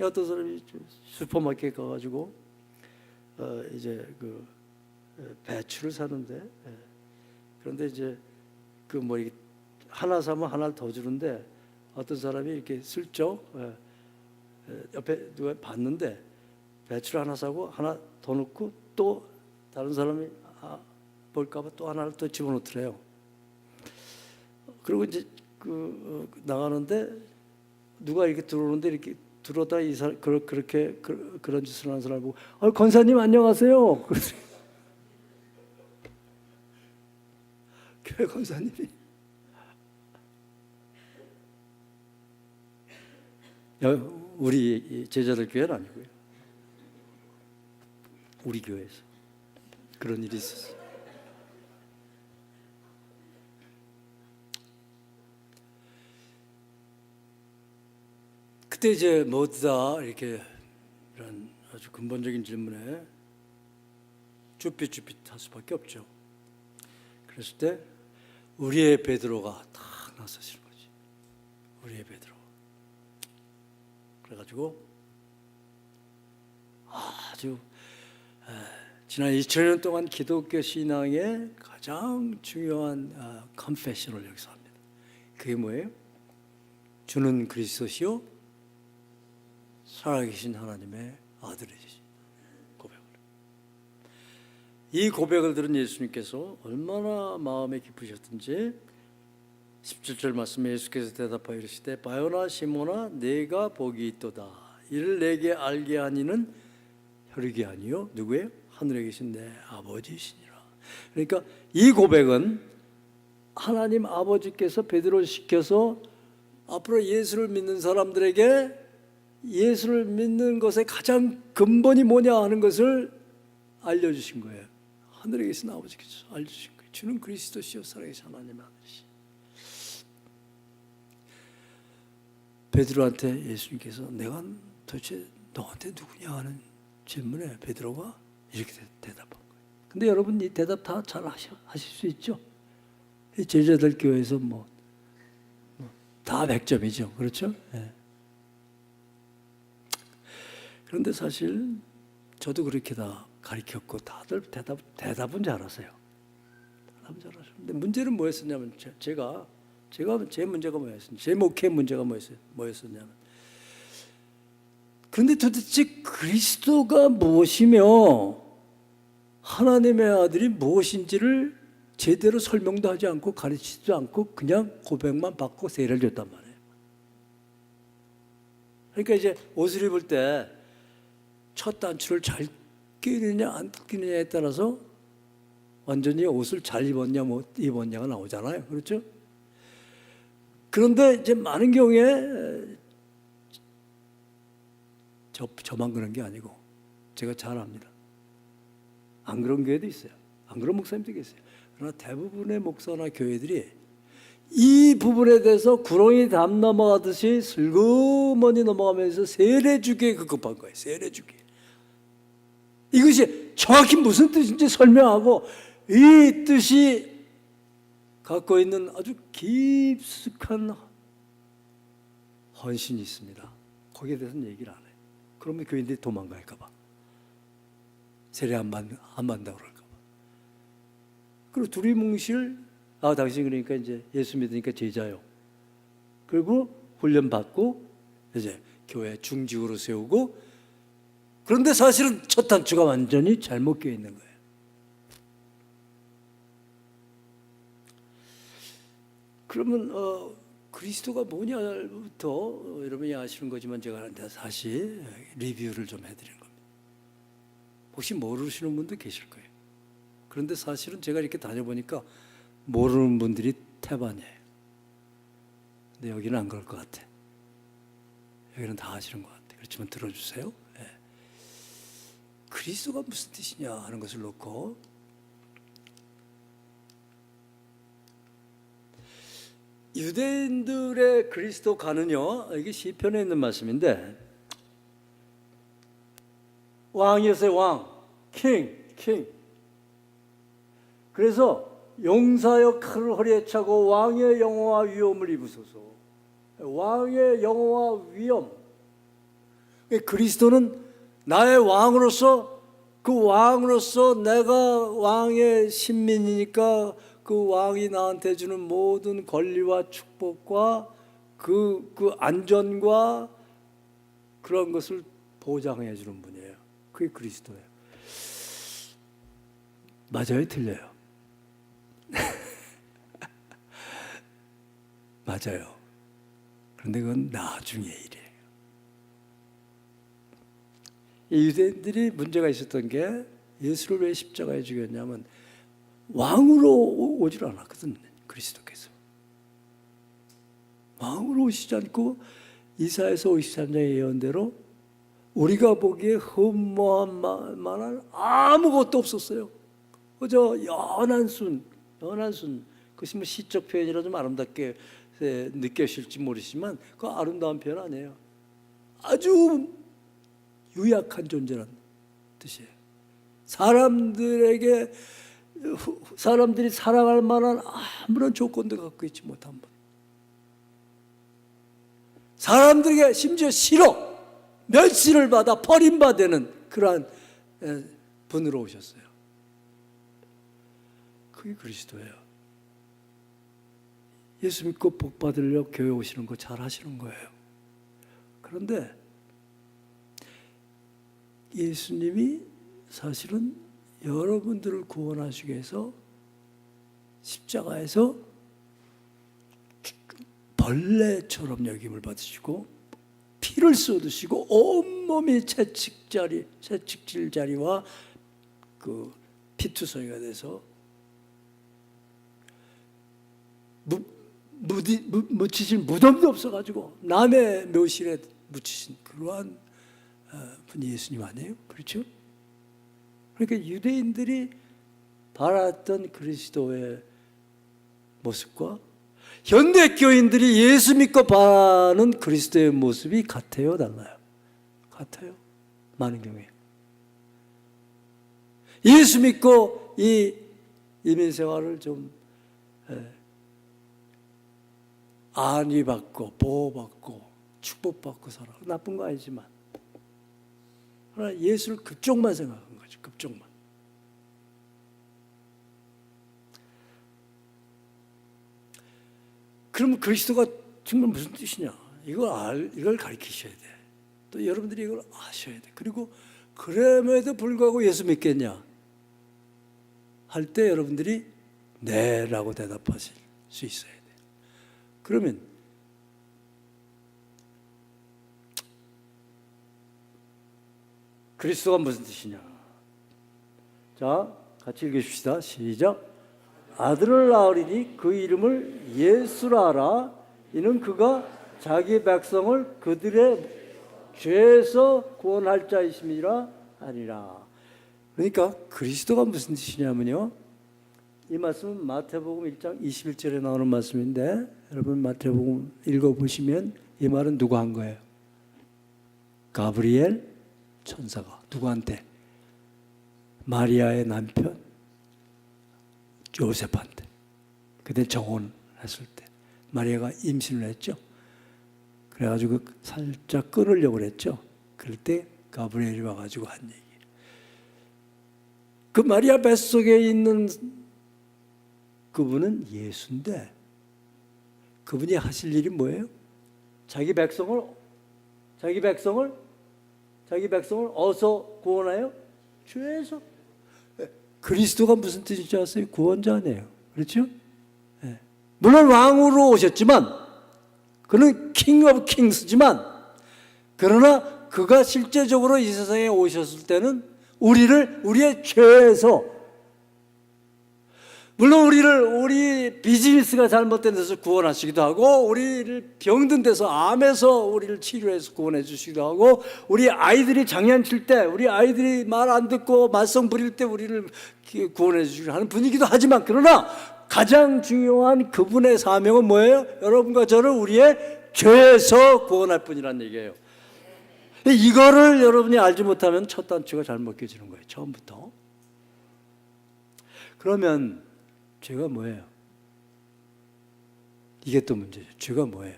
[SPEAKER 1] 어떤 사람이 슈퍼마켓 가가지고 이제 그 배추를 사는데, 그런데 이제 그 뭐 하나 사면 하나를 더 주는데, 어떤 사람이 이렇게 슬쩍 옆에 누가 봤는데 배추를 하나 사고 하나 더 넣고, 또 다른 사람이 볼까봐 또 하나를 또 집어넣더래요. 그리고 이제 나가는데 누가 이렇게 들어오는데, 이렇게 들어다 이 사람 그렇게 그런 짓을 하는 사람을 보고, 권사님 안녕하세요. 교회 권사님이 우리 제자들 교회는 아니고요, 우리 교회에서 그런 일이 있었어요. 그때 이제 뭐다 이렇게 이런 아주 근본적인 질문에 쭈삣쭈삣할 수밖에 없죠. 그랬을 때 우리의 베드로가 딱 나서시는 거지. 우리의 베드로. 그래가지고 아주 지난 2000년 동안 기독교 신앙의 가장 중요한 컨페셔널을 여기서 합니다. 그게 뭐예요? 주는 그리스도시요 살아계신 하나님의 아들이시 고백을. 이 고백을 들은 예수님께서 얼마나 마음에 기쁘셨든지 17절 말씀에 예수께서 대답하여 이르시되 바요나 시몬아 내가 복이 있도다. 이를 내게 알게 하니는 혈육이 아니요 누구예요? 하늘에 계신 내 아버지시니라. 그러니까 이 고백은 하나님 아버지께서 베드로를 시켜서 앞으로 예수를 믿는 사람들에게 예수를 믿는 것의 가장 근본이 뭐냐 하는 것을 알려주신 거예요. 하늘에 계신 아버지께서 알려주신 거예요. 주는 그리스도시요 살아계신 하나님의 아들이시. 베드로한테 예수님께서 내가 도대체 너한테 누구냐 하는 질문에 베드로가 이렇게 대답한 거예요. 근데 여러분 이 대답 다 잘 하실 수 있죠? 이 제자들 교회에서 다 100점이죠. 그렇죠? 네. 그런데 사실 저도 그렇게 다 가르쳤고 다들 대답은 잘하세요. 대답은 잘하세요. 근데 문제는 뭐였었냐면 제가 제 문제가 뭐였었냐면 제 목회 문제가 뭐였었냐면 그런데 도대체 그리스도가 무엇이며 하나님의 아들이 무엇인지를 제대로 설명도 하지 않고 가르치지도 않고 그냥 고백만 받고 세례를 줬단 말이에요. 그러니까 이제 옷을 입을 때 첫 단추를 잘 끼느냐 안 끼느냐에 따라서 완전히 옷을 잘 입었냐 못 입었냐가 나오잖아요. 그렇죠? 그런데 이제 많은 경우에 저만 그런 게 아니고 제가 잘 압니다. 안 그런 교회도 있어요. 안 그런 목사님도 계세요. 그러나 대부분의 목사나 교회들이 이 부분에 대해서 구렁이 담 넘어가듯이 슬그머니 넘어가면서 세례주기에 급급한 거예요. 세례주기. 이것이 정확히 무슨 뜻인지 설명하고 이 뜻이 갖고 있는 아주 깊숙한 헌신이 있습니다. 거기에 대해서는 얘기를 안 해요. 그러면 교인들이 도망갈까 봐. 세례 안 받는다고 그럴까 봐. 그리고 두리뭉실 당신 그러니까 이제 예수 믿으니까 제자요. 그리고 훈련 받고 이제 교회 중직으로 세우고 그런데 사실은 첫 단추가 완전히 잘못 껴 있는 거예요. 그러면 그리스도가 뭐냐부터 여러분이 아시는 거지만 제가 다시 리뷰를 좀 해드리는 겁니다. 혹시 모르시는 분도 계실 거예요. 그런데 사실은 제가 이렇게 다녀보니까 모르는 분들이 태반이에요. 근데 여기는 안 그럴 것 같아. 여기는 다 아시는 것 같아. 그렇지만 들어주세요. 네. 그리스도가 무슨 뜻이냐 하는 것을 놓고 유대인들의 그리스도가는요, 이게 시편에 있는 말씀인데, 왕이었어요. 왕, king. 그래서 용사여 칼을 허리에 차고 왕의 영어와 위엄을 입으소서. 왕의 영어와 위엄. 그리스도는 나의 왕으로서, 그 왕으로서 내가 왕의 신민이니까 그 왕이 나한테 주는 모든 권리와 축복과 그 안전과 그런 것을 보장해 주는 분이에요. 그게 그리스도예요. 맞아요? 틀려요? 맞아요. 그런데 그건 나중의 일이에요. 이 유대인들이 문제가 있었던 게 예수를 왜 십자가에 죽였냐면 왕으로 오질 않았거든. 그리스도께서 왕으로 오시지 않고 이사야서 53장의 예언대로 우리가 보기에 흠모할 만한 아무것도 없었어요. 그저 연한 순. 그것이 뭐 시적 표현이라 좀 아름답게 느껴질지 모르지만 그 아름다운 표현 아니에요. 아주 유약한 존재라는 뜻이에요. 사람들이 사랑할 만한 아무런 조건도 갖고 있지 못한 분. 사람들에게 심지어 싫어, 멸시를 받아 버림받는 그러한 분으로 오셨어요. 그게 그리스도예요. 예수 믿고 복 받으려 교회 오시는 거 잘 하시는 거예요. 그런데 예수님이 사실은 여러분들을 구원하시기 위해서 십자가에서 벌레처럼 여김을 받으시고 피를 쏟으시고 온몸이 채찍질 자리와 그 피투성이가 돼서 묻히신 무덤도 없어가지고 남의 묘실에 묻히신 그러한 분이 예수님 아니에요? 그렇죠? 그러니까 유대인들이 바랐던 그리스도의 모습과 현대 교인들이 예수 믿고 바라는 그리스도의 모습이 같아요, 달라요? 같아요. 많은 경우에 예수 믿고 이 이민 생활을 좀 안위받고 보호받고 축복받고 살아. 나쁜 거 아니지만 그러나 예수를 그쪽만 생각한 거죠. 그쪽만. 그럼 그리스도가 정말 무슨 뜻이냐? 이걸 가르치셔야 돼. 또 여러분들이 이걸 아셔야 돼. 그리고 그럼에도 불구하고 예수 믿겠냐? 할 때 여러분들이 네라고 대답하실 수 있어야 돼요. 그러면 그리스도가 무슨 뜻이냐? 자, 같이 읽으십시다. 시작. 아들을 낳으리니 그 이름을 예수라 하라. 이는 그가 자기 백성을 그들의 죄에서 구원할 자이심이라 하니라. 그러니까 그리스도가 무슨 뜻이냐면요, 이 말씀은 마태복음 1장 21절에 나오는 말씀인데 여러분 마태복음 읽어보시면 이 말은 누가 한 거예요? 가브리엘 천사가 누구한테? 마리아의 남편 요셉한테. 그때 정혼했을 때 마리아가 임신을 했죠. 그래가지고 살짝 끊으려고 그랬죠. 그럴 때 가브리엘이 와가지고 한 얘기. 그 마리아 뱃속에 있는 그분은 예수인데 그분이 하실 일이 뭐예요? 자기 백성을 자기 백성을 어디서 구원해요? 죄에서. 그리스도가 무슨 뜻인지 아세요? 구원자네요. 그렇죠? 네. 물론 왕으로 오셨지만, 그는 킹 오브 킹스지만, 그러나 그가 실제적으로 이 세상에 오셨을 때는 우리의 죄에서, 물론 우리 비즈니스가 잘못된 데서 구원하시기도 하고, 우리를 병든 데서 암에서 우리를 치료해서 구원해 주시기도 하고, 우리 아이들이 장난칠 때, 우리 아이들이 말 안 듣고 말썽 부릴 때 우리를 구원해 주시기도 하는 분이기도 하지만, 그러나 가장 중요한 그분의 사명은 뭐예요? 여러분과 저를 우리의 죄에서 구원할 뿐이라는 얘기예요. 이거를 여러분이 알지 못하면 첫 단추가 잘못 껴지는 거예요. 처음부터. 그러면 죄가 뭐예요? 이게 또 문제죠. 죄가 뭐예요?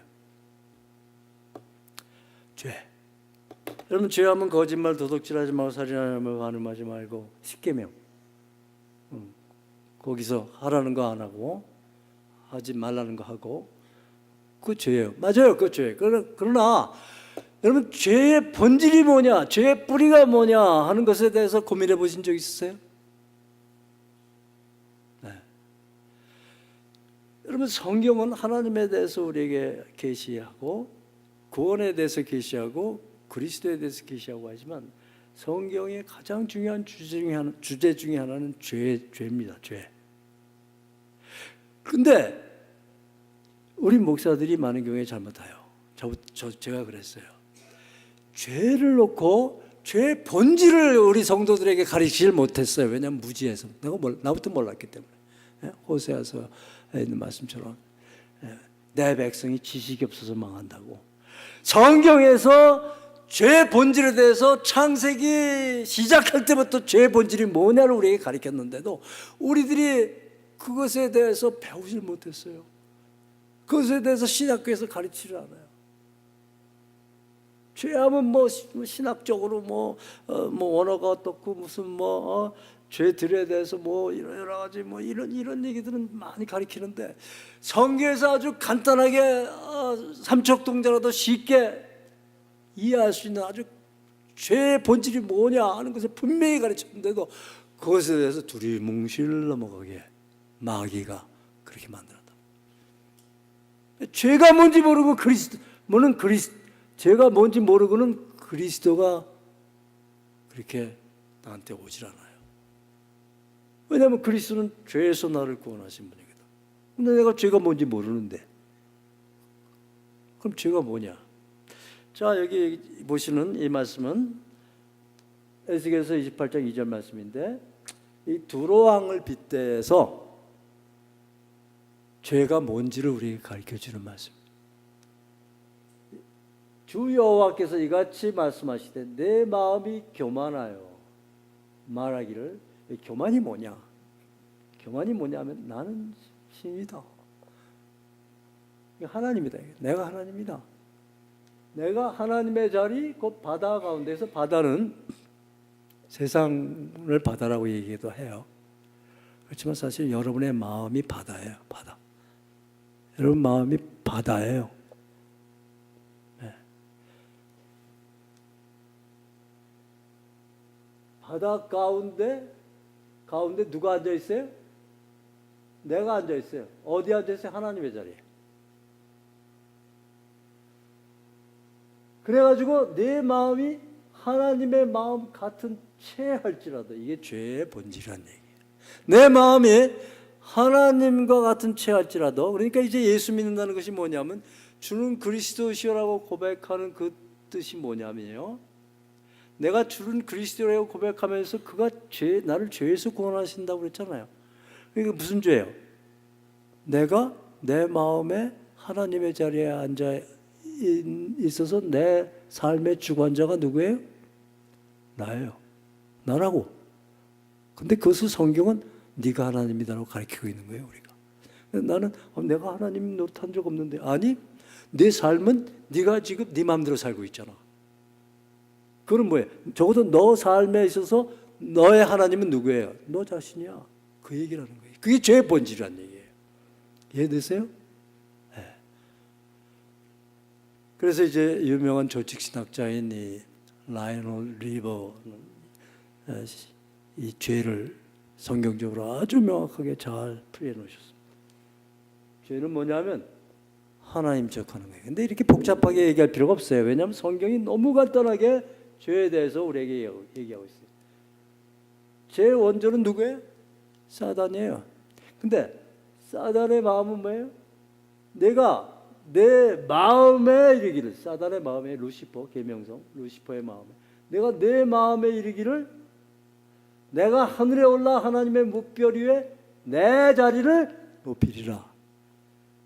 [SPEAKER 1] 죄. 여러분, 죄하면 거짓말, 도둑질하지 말고, 살인하지 말고, 간음하지 말고, 10계명. 거기서 하라는 거 안 하고, 하지 말라는 거 하고, 그거 죄예요. 맞아요, 그거 죄예요. 그러나 여러분, 죄의 본질이 뭐냐, 죄의 뿌리가 뭐냐 하는 것에 대해서 고민해 보신 적 있으세요? 여러분, 성경은 하나님에 대해서 우리에게 계시하고, 구원에 대해서 계시하고, 그리스도에 대해서 계시하고 하지만, 성경의 가장 중요한 주제 중에 하나는 죄입니다. 죄. 근데 우리 목사들이 많은 경우에 잘못해요. 제가 그랬어요. 죄를 놓고 죄의 본질을 우리 성도들에게 가르치질 못했어요. 왜냐하면 무지해서. 나부터 몰랐기 때문에. 호세아서 있는 말씀처럼 내 백성이 지식이 없어서 망한다고. 성경에서 죄의 본질에 대해서 창세기 시작할 때부터 죄의 본질이 뭐냐를 우리에게 가르쳤는데도 우리들이 그것에 대해서 배우질 못했어요. 그것에 대해서 신학교에서 가르치질 않아요. 죄하면 뭐 신학적으로 원어가 어떻고 무슨 죄들에 대해서 여러 가지 이런 얘기들은 많이 가르치는데, 성경에서 아주 간단하게 삼척동자라도 쉽게 이해할 수 있는 아주 죄의 본질이 뭐냐 하는 것을 분명히 가르쳤는데도 그것에 대해서 두리뭉실 넘어가게 마귀가 그렇게 만들었다. 죄가 뭔지 모르고 죄가 뭔지 모르고는 그리스도가 그렇게 나한테 오질 않아요. 왜냐하면 그리스도는 죄에서 나를 구원하신 분이거든. 근데 내가 죄가 뭔지 모르는데, 그럼 죄가 뭐냐? 자, 여기 보시는 이 말씀은 에스겔서 28장 2절 말씀인데, 이 두로왕을 빗대서 죄가 뭔지를 우리에게 가르쳐주는 말씀입니다. 주 여호와께서 이같이 말씀하시되 내 마음이 교만하여 말하기를, 교만이 뭐냐? 교만이 뭐냐면 나는 신이다. 하나님이다. 내가 하나님이다. 내가 하나님의 자리, 곧 바다 가운데서, 바다는 세상을 바다라고 얘기도 해요. 그렇지만 사실 여러분의 마음이 바다예요. 바다. 여러분 마음이 바다예요. 네. 바다 가운데 누가 앉아 있어요? 내가 앉아 있어요. 어디 앉아 있어요? 하나님의 자리에. 그래가지고 내 마음이 하나님의 마음 같은 체할지라도, 이게 죄의 본질이란 얘기예요. 내 마음이 하나님과 같은 체할지라도, 그러니까 이제 예수 믿는다는 것이 뭐냐면 주는 그리스도시라고 고백하는 그 뜻이 뭐냐면요, 내가 주는 그리스도라고 고백하면서 그가 나를 죄에서 구원하신다고 그랬잖아요. 그러니까 무슨 죄예요? 내가 내 마음에 하나님의 자리에 앉아 있어서 내 삶의 주관자가 누구예요? 나예요. 나라고. 근데 그것을 성경은 네가 하나님이다라고 가르치고 있는 거예요, 우리가. 나는 내가 하나님 노릇한 적 없는데, 아니, 내 삶은 네가 지금 네 마음대로 살고 있잖아. 그건 뭐예요? 적어도 너 삶에 있어서 너의 하나님은 누구예요? 너 자신이야. 그 얘기를 하는 거예요. 그게 죄의 본질이라는 얘기예요. 이해되세요? 네. 그래서 이제 유명한 조직신학자인 이 라이널 리버는 이 죄를 성경적으로 아주 명확하게 잘 풀이해 놓으셨습니다. 죄는 뭐냐면 하나님 척하는 거예요. 근데 이렇게 복잡하게 얘기할 필요가 없어요. 왜냐하면 성경이 너무 간단하게 죄에 대해서 우리에게 얘기하고 있어요. 죄의 원조는 누구예요? 사단이에요. 근데 사단의 마음은 뭐예요? 내가 내 마음에 이르기를, 사단의 마음에, 루시퍼 계명성 루시퍼의 마음에, 내가 내 마음에 이르기를 내가 하늘에 올라 하나님의 무별 위에 내 자리를 높이리라.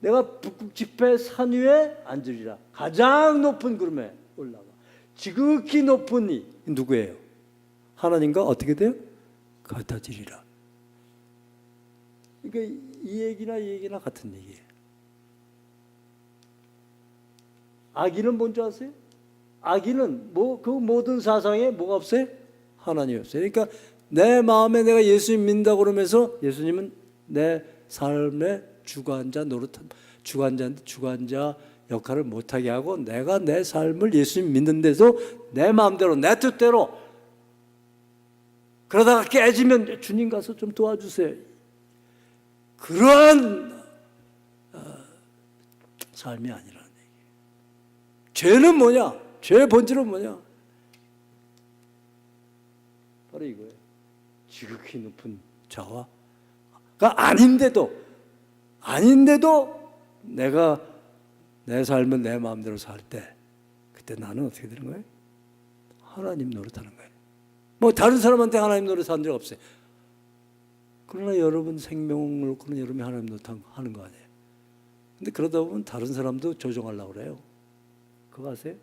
[SPEAKER 1] 내가 북극 지폐 산 위에 앉으리라. 가장 높은 구름에 올라가. 지극히 높은 이 누구예요? 하나님과 어떻게 돼요? 같아지리라. 그러니까 이 얘기나 같은 얘기예요. 악인은 뭔지 아세요? 악인은 그 모든 사상에 뭐가 없어요? 하나님이 없어요. 그러니까 내 마음에 내가 예수님 믿는다고 그러면서 예수님은 내 삶의 주관자 노릇한 주관자 역할을 못하게 하고 내가 내 삶을 예수님 믿는 데서 내 마음대로 내 뜻대로 그러다가 깨지면 주님 가서 좀 도와주세요. 그런 삶이 아니라는 얘기예요. 죄는 뭐냐? 죄의 본질은 뭐냐? 바로 이거예요. 지극히 높은 자와 아닌데도 내가 내 삶을 내 마음대로 살 때 그때 나는 어떻게 되는 거예요? 하나님 노릇하는 거예요. 뭐 다른 사람한테 하나님 노릇하는 적 없어요. 그러나 여러분 생명을 놓고는 여러분이 하나님 노릇하는 거 아니에요. 근데 그러다 보면 다른 사람도 조종하려고 그래요. 그거 아세요?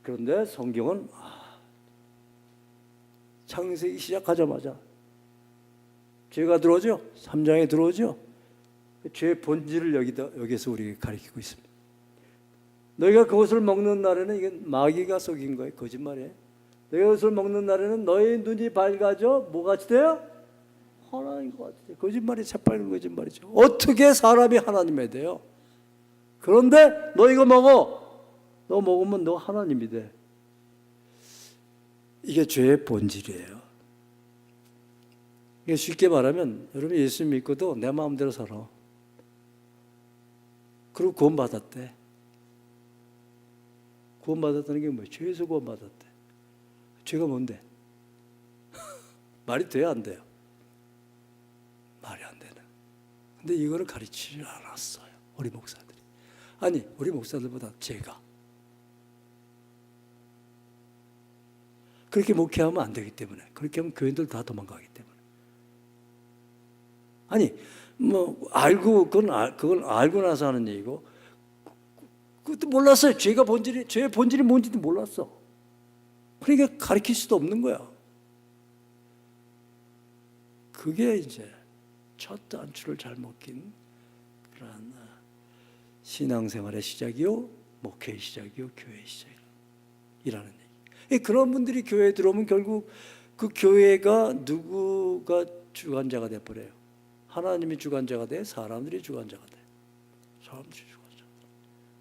[SPEAKER 1] 그런데 성경은 창세기 시작하자마자 죄가 들어오죠. 3장에 들어오죠. 죄의 본질을 여기서 우리에게 가르치고 있습니다. 너희가 그것을 먹는 날에는 이게 마귀가 속인 거예요. 거짓말이에요. 너희가 그것을 먹는 날에는 너희 눈이 밝아져 뭐같이 돼요? 하나님과 같이 돼요. 거짓말이 새빨간 거짓말이죠. 어떻게 사람이 하나님이 돼요? 그런데 너 이거 먹어. 너 먹으면 너 하나님이 돼. 이게 죄의 본질이에요. 이게 쉽게 말하면 여러분 예수 믿고도 내 마음대로 살아. 그리고 구원받았대. 구원받았다는 게 뭐예요? 죄에서 구원받았대. 죄가 뭔데? 말이 돼요, 안 돼요? 말이 안 되네. 근데 이거를 가르치지 않았어요, 우리 목사들이. 아니, 우리 목사들보다 제가. 그렇게 목회하면 안 되기 때문에, 그렇게 하면 교인들 다 도망가기 때문에. 아니, 그건 알고 나서 하는 얘기고, 그것도 몰랐어요. 죄의 본질이 뭔지도 몰랐어. 그러니까 가르칠 수도 없는 거야. 그게 이제 첫 단추를 잘못 낀 그런 신앙생활의 시작이요, 목회의 시작이요, 교회의 시작이라는 얘기. 그런 분들이 교회에 들어오면 결국 그 교회가 누구가 주관자가 돼버려요? 하나님이 주관자가 돼? 사람들이 주관자가 돼? 사람들이 주관자.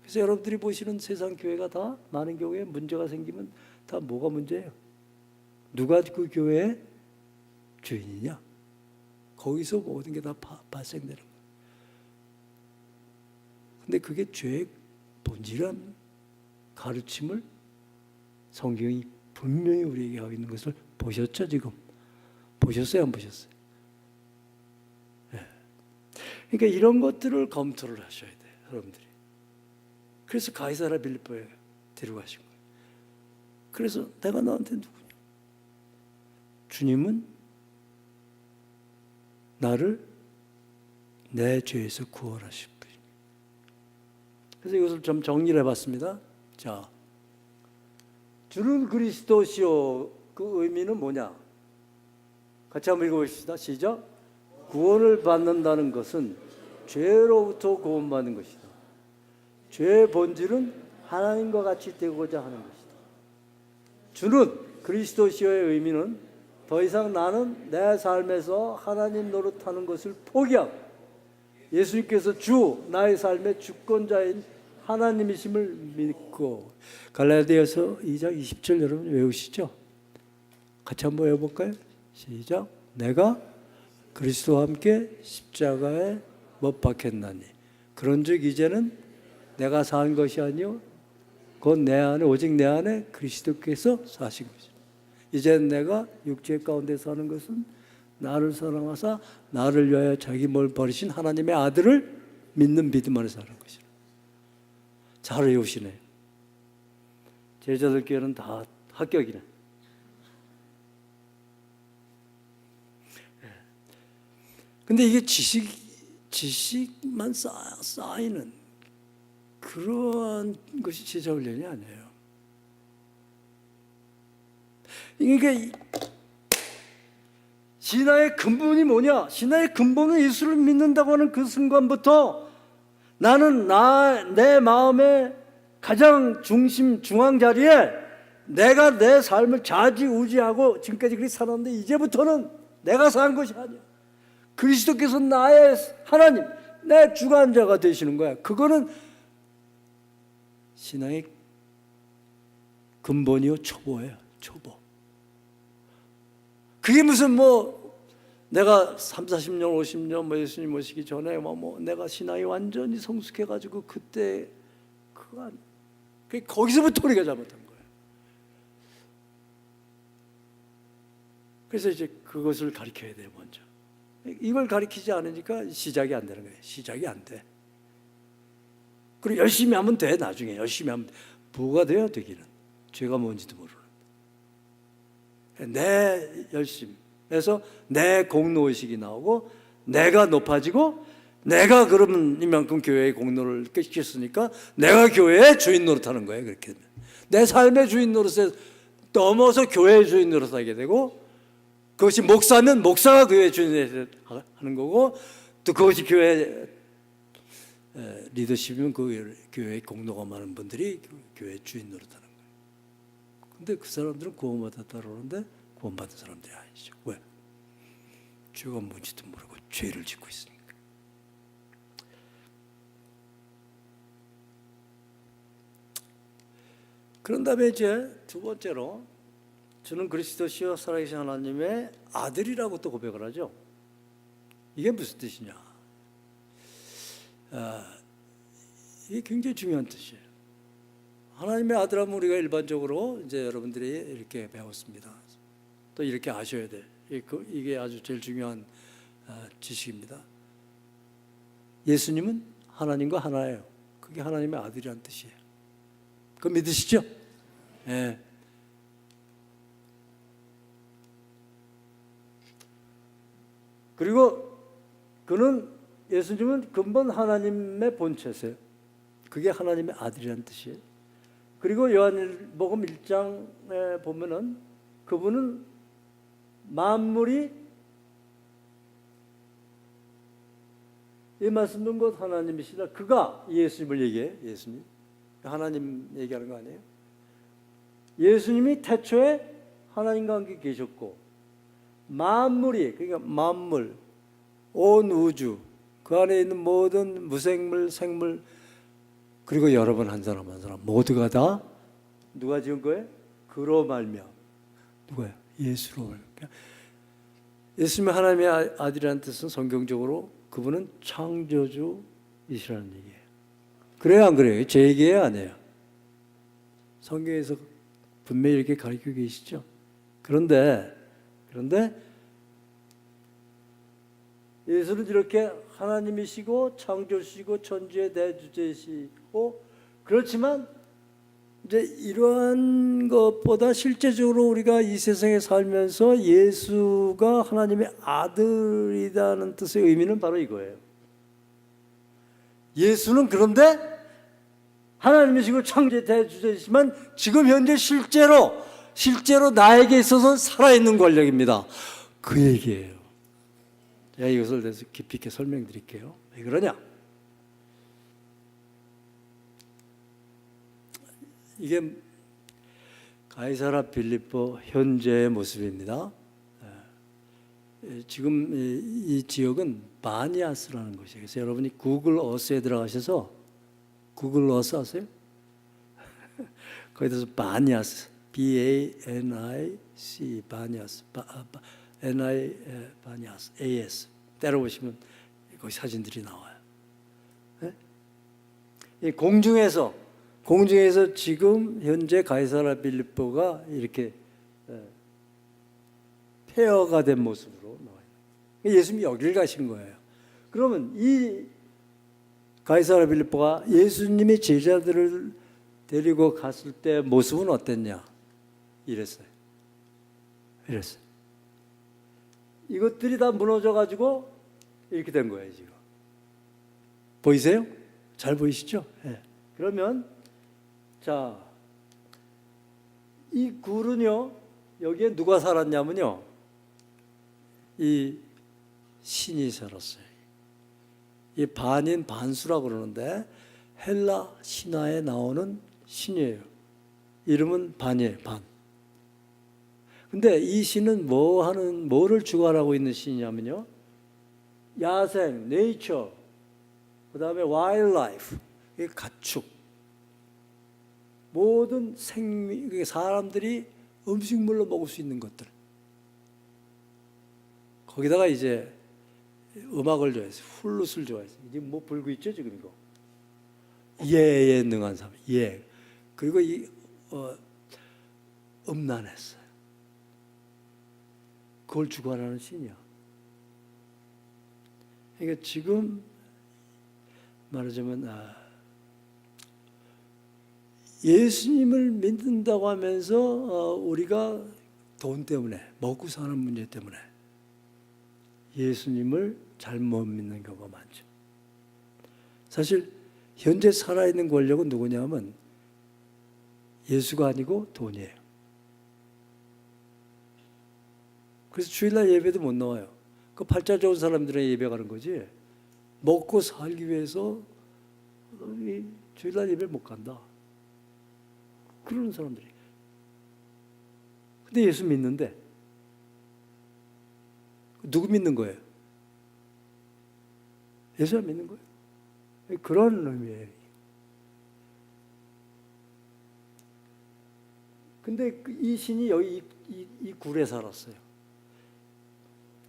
[SPEAKER 1] 그래서 여러분들이 보시는 세상 교회가 다 많은 경우에 문제가 생기면 다 뭐가 문제예요? 누가 그 교회의 주인이냐? 거기서 모든 게 다 발생되는 거예요. 근데 그게 죄의 본질이란 가르침을 성경이 분명히 우리에게 하고 있는 것을 보셨죠, 지금? 보셨어요, 안 보셨어요? 네. 그러니까 이런 것들을 검토를 하셔야 돼요, 여러분들이. 그래서 가이사랴 빌립보에 데려가신 거예요. 그래서 내가 너한테 누구냐? 주님은 나를 내 죄에서 구원하실 분이에요. 그래서 이것을 좀 정리를 해봤습니다. 자, 주는 그리스도시요. 그 의미는 뭐냐? 같이 한번 읽어보십시다. 시작. 구원을 받는다는 것은 죄로부터 구원받는 것이다. 죄의 본질은 하나님과 같이 되고자 하는 것이다. 주는 그리스도시요의 의미는 더 이상 나는 내 삶에서 하나님 노릇하는 것을 포기하고 예수님께서 주 나의 삶의 주권자인 하나님이심을 믿고. 갈라디아서 2장 20절 여러분 외우시죠? 같이 한번 외워볼까요? 시작. 내가 그리스도와 함께 십자가에 못 박혔나니 그런즉 이제는 내가 산 것이 아니요 곧 내 안에 오직 내 안에 그리스도께서 사신 것이다. 이제는 내가 육체 가운데 사는 것은 나를 사랑하사 나를 위하여 자기 몸을 버리신 하나님의 아들을 믿는 믿음 안에 사는 것이다. 잘 외우시네. 제자들께는 다 합격이네. 근데 이게 지식만 쌓이는 그런 것이 제자 훈련이 아니에요. 그러니까 신앙의 근본이 뭐냐? 신앙의 근본은 예수를 믿는다고 하는 그 순간부터 나는 내 마음의 가장 중앙 자리에 내가 내 삶을 좌지우지하고 지금까지 그렇게 살았는데 이제부터는 내가 산 것이 아니야. 그리스도께서 나의 하나님, 내 주관자가 되시는 거야. 그거는 신앙의 근본이요 초보예요. 초보. 그게 무슨 내가 30, 40년, 50년 예수님 모시기 전에 내가 신앙이 완전히 성숙해가지고 그때 그거 아니야. 거기서부터 우리가 잘못한 거예요. 그래서 이제 그것을 가르쳐야 돼요, 먼저. 이걸 가르치지 않으니까 시작이 안 되는 거예요. 시작이 안 돼. 그리고 열심히 하면 돼. 나중에 열심히 하면 돼. 뭐가 돼야 되기는. 죄가 뭔지도 모르는. 내 열심에서 내 공로의식이 나오고 내가 높아지고 내가 그러면 이만큼 교회의 공로를 끼쳤으니까 내가 교회의 주인 노릇하는 거예요. 그렇게 되면 내 삶의 주인 노릇에 넘어서 교회의 주인 노릇하게 되고 그것이 목사면 목사가 교회의 주인을 하는 거고 또 그것이 교회 리더십이면 그 교회의 공로가 많은 분들이 교회의 주인 노릇하는 거예요. 근데 그 사람들은 구원받았다 그러는데 구원받은 사람들이 아니죠. 왜? 죄가 뭔지도 모르고 죄를 짓고 있으니까. 그런 다음에 이제 두 번째로 저는 그리스도시요 살아계신 하나님의 아들이라고 또 고백을 하죠. 이게 무슨 뜻이냐? 이게 굉장히 중요한 뜻이에요. 하나님의 아들하면 우리가 일반적으로 이제 여러분들이 이렇게 배웠습니다. 또 이렇게 아셔야 돼. 이게 아주 제일 중요한 지식입니다. 예수님은 하나님과 하나예요. 그게 하나님의 아들이라는 뜻이에요. 그거 믿으시죠? 예. 그리고 예수님은 근본 하나님의 본체세요. 그게 하나님의 아들이라는 뜻이에요. 그리고 요한복음 1장에 보면은 그분은 만물이 이 말씀은 곧 하나님이시다. 그가 예수님을 얘기해. 예수님. 하나님 얘기하는 거 아니에요? 예수님이 태초에 하나님과 함께 계셨고 만물이 그러니까 만물 온 우주 그 안에 있는 모든 무생물 생물 그리고 여러분 한 사람 한 사람 모두가 다 누가 지은 거예요? 그로 말미암아 누가요? 예수로 말미암아. 예수님이 하나님의 아들이라는 뜻은 성경적으로 그분은 창조주이시라는 얘기예요. 그래요 안 그래요? 제 얘기예요 아니에요? 성경에서 분명히 이렇게 가르치고 계시죠. 그런데 예수는 이렇게 하나님이시고 창조시고 천지의 대주제시고 그렇지만 이제 이러한 것보다 실제적으로 우리가 이 세상에 살면서 예수가 하나님의 아들이라는 뜻의 의미는 바로 이거예요. 예수는 그런데 하나님이시고 창조의 대주제시지만 지금 현재 실제로 나에게 있어서 살아있는 권력입니다. 그 얘기예요. 제가 이것을 대해서 깊이 있게 설명드릴게요. 왜 그러냐? 이게 가이사라 빌립보 현재의 모습입니다. 지금 이 지역은 바니아스라는 곳이에요. 그래서 여러분이 구글 어스에 들어가셔서 구글 어스 아세요? 거기서 바니아스, B-A-N-I-C, 바니아스, N-I, 바니아스, A-S 때려보시면 거기 사진들이 나와요. 네? 이 공중에서 지금 현재 가이사라 빌립보가 이렇게 폐허가 된 모습으로 나와요. 예수님이 여길 가신 거예요. 그러면 이 가이사라 빌립보가 예수님이 제자들을 데리고 갔을 때 모습은 어땠냐? 이랬어요. 이것들이 다 무너져가지고 이렇게 된 거예요, 지금. 보이세요? 잘 보이시죠? 네. 그러면, 자, 이 굴은요, 여기에 누가 살았냐면요, 이 신이 살았어요. 이 반인 반수라고 그러는데, 헬라 신화에 나오는 신이에요. 이름은 반이에요, 반. 근데 이 신은 뭐를 주관하고 있는 신이냐면요, 야생, 네이처, 그 다음에 와일드라이프, 가축, 모든 사람들이 음식물로 먹을 수 있는 것들. 거기다가 이제 음악을 좋아해서 플룻을 좋아해서 이제 뭐 불고 있죠 지금 이거. 예에 능한 사람, 예. 그리고 음란했어요. 그걸 주관하는 신이야. 그러니까 지금 말하자면 예수님을 믿는다고 하면서 우리가 돈 때문에 먹고 사는 문제 때문에 예수님을 잘못 믿는 경우가 많죠. 사실 현재 살아있는 권력은 누구냐면 예수가 아니고 돈이에요. 그래서 주일날 예배도 못 나와요. 그 팔자 좋은 사람들은 예배 가는 거지. 먹고 살기 위해서 주일날 예배 못 간다. 그러는 사람들이. 근데 예수 믿는데 누구 믿는 거예요? 예수를 믿는 거예요. 그런 의미예요. 근데 이 신이 여기 이 굴에 살았어요.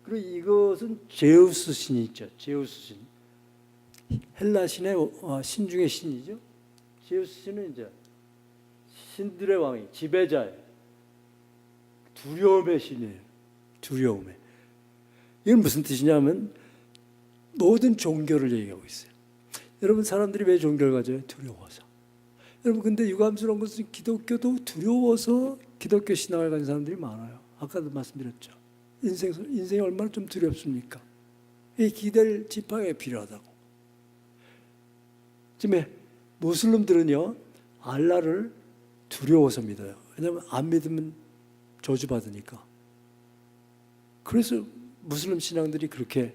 [SPEAKER 1] 그리고 이것은 제우스 신이 있죠. 제우스 신. 헬라 신의 신 중의 신이죠. 제우스 신은 이제 신들의 왕이 지배자예요. 두려움의 신이에요. 두려움의. 이건 무슨 뜻이냐면 모든 종교를 얘기하고 있어요. 여러분 사람들이 왜 종교를 가져요? 두려워서. 여러분 근데 유감스러운 것은 기독교도 두려워서 기독교 신앙을 가진 사람들이 많아요. 아까도 말씀드렸죠. 인생이 얼마나 좀 두렵습니까? 이 기댈 지팡이가 필요하다고. 지금 무슬림들은요 알라를 두려워서 믿어요. 왜냐하면 안 믿으면 저주받으니까. 그래서 무슬림 신앙들이 그렇게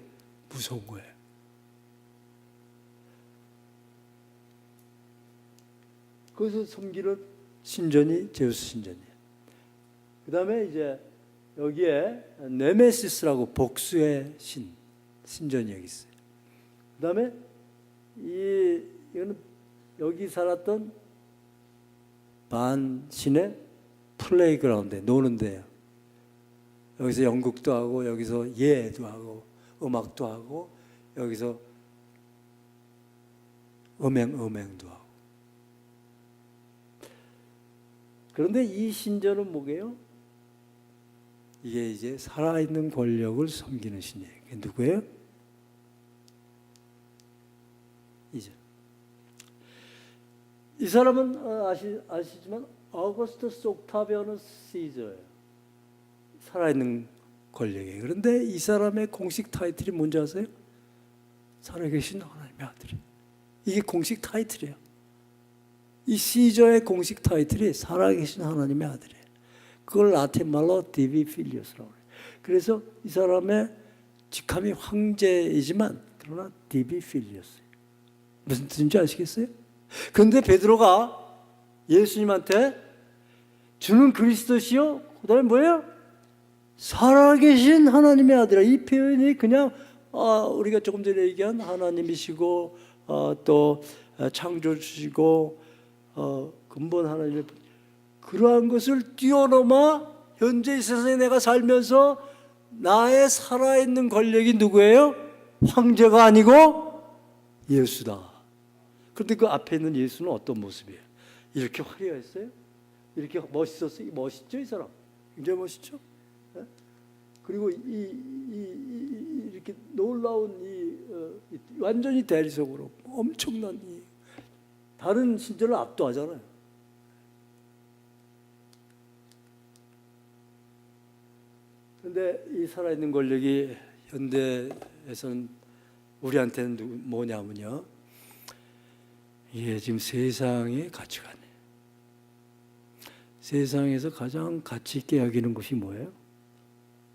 [SPEAKER 1] 무서운 거예요. 거기서 섬기는 신전이 제우스 신전이에요. 그 다음에 이제 여기에 네메시스라고 복수의 신전이 여기 있어요. 그 다음에 이거는 여기 살았던 반신의 플레이그라운드, 노는 데예요. 여기서 연극도 하고 여기서 예도 하고 음악도 하고 여기서 음행도 하고. 그런데 이 신전은 뭐게요? 이게 이제 살아있는 권력을 섬기는 신이에요. 그게 누구예요? 이 사람은 아시지만 어거스터스 옥타비아누스 시저예요. 살아있는 권력이에요. 그런데 이 사람의 공식 타이틀이 뭔지 아세요? 살아계신 하나님의 아들이. 이게 공식 타이틀이에요. 이 시저의 공식 타이틀이 살아계신 하나님의 아들이에요. 그걸 라틴 말로 디비 필리오스라고 해요. 그래서 이 사람의 직함이 황제이지만 그러나 디비 필리오스예요. 무슨 뜻인지 아시겠어요? 그런데 베드로가 예수님한테 주는 그리스도시요? 그 다음에 뭐예요? 살아계신 하나님의 아들이라. 이 표현이 그냥 우리가 조금 전에 얘기한 하나님이시고 또 창조주시고 근본 하나님의 그러한 것을 뛰어넘어 현재 이 세상에 내가 살면서 나의 살아있는 권력이 누구예요? 황제가 아니고 예수다. 그런데 그 앞에 있는 예수는 어떤 모습이에요? 이렇게 화려했어요? 이렇게 멋있었어요? 멋있죠, 이 사람? 굉장히 멋있죠? 네? 그리고 이렇게 놀라운 완전히 대리석으로 엄청난 다른 신전을 압도하잖아요. 그런데 이 살아있는 권력이 현대에서는 우리한테는 뭐냐면요, 이게 지금 세상의 가치관이에요. 세상에서 가장 가치 있게 여기는 것이 뭐예요?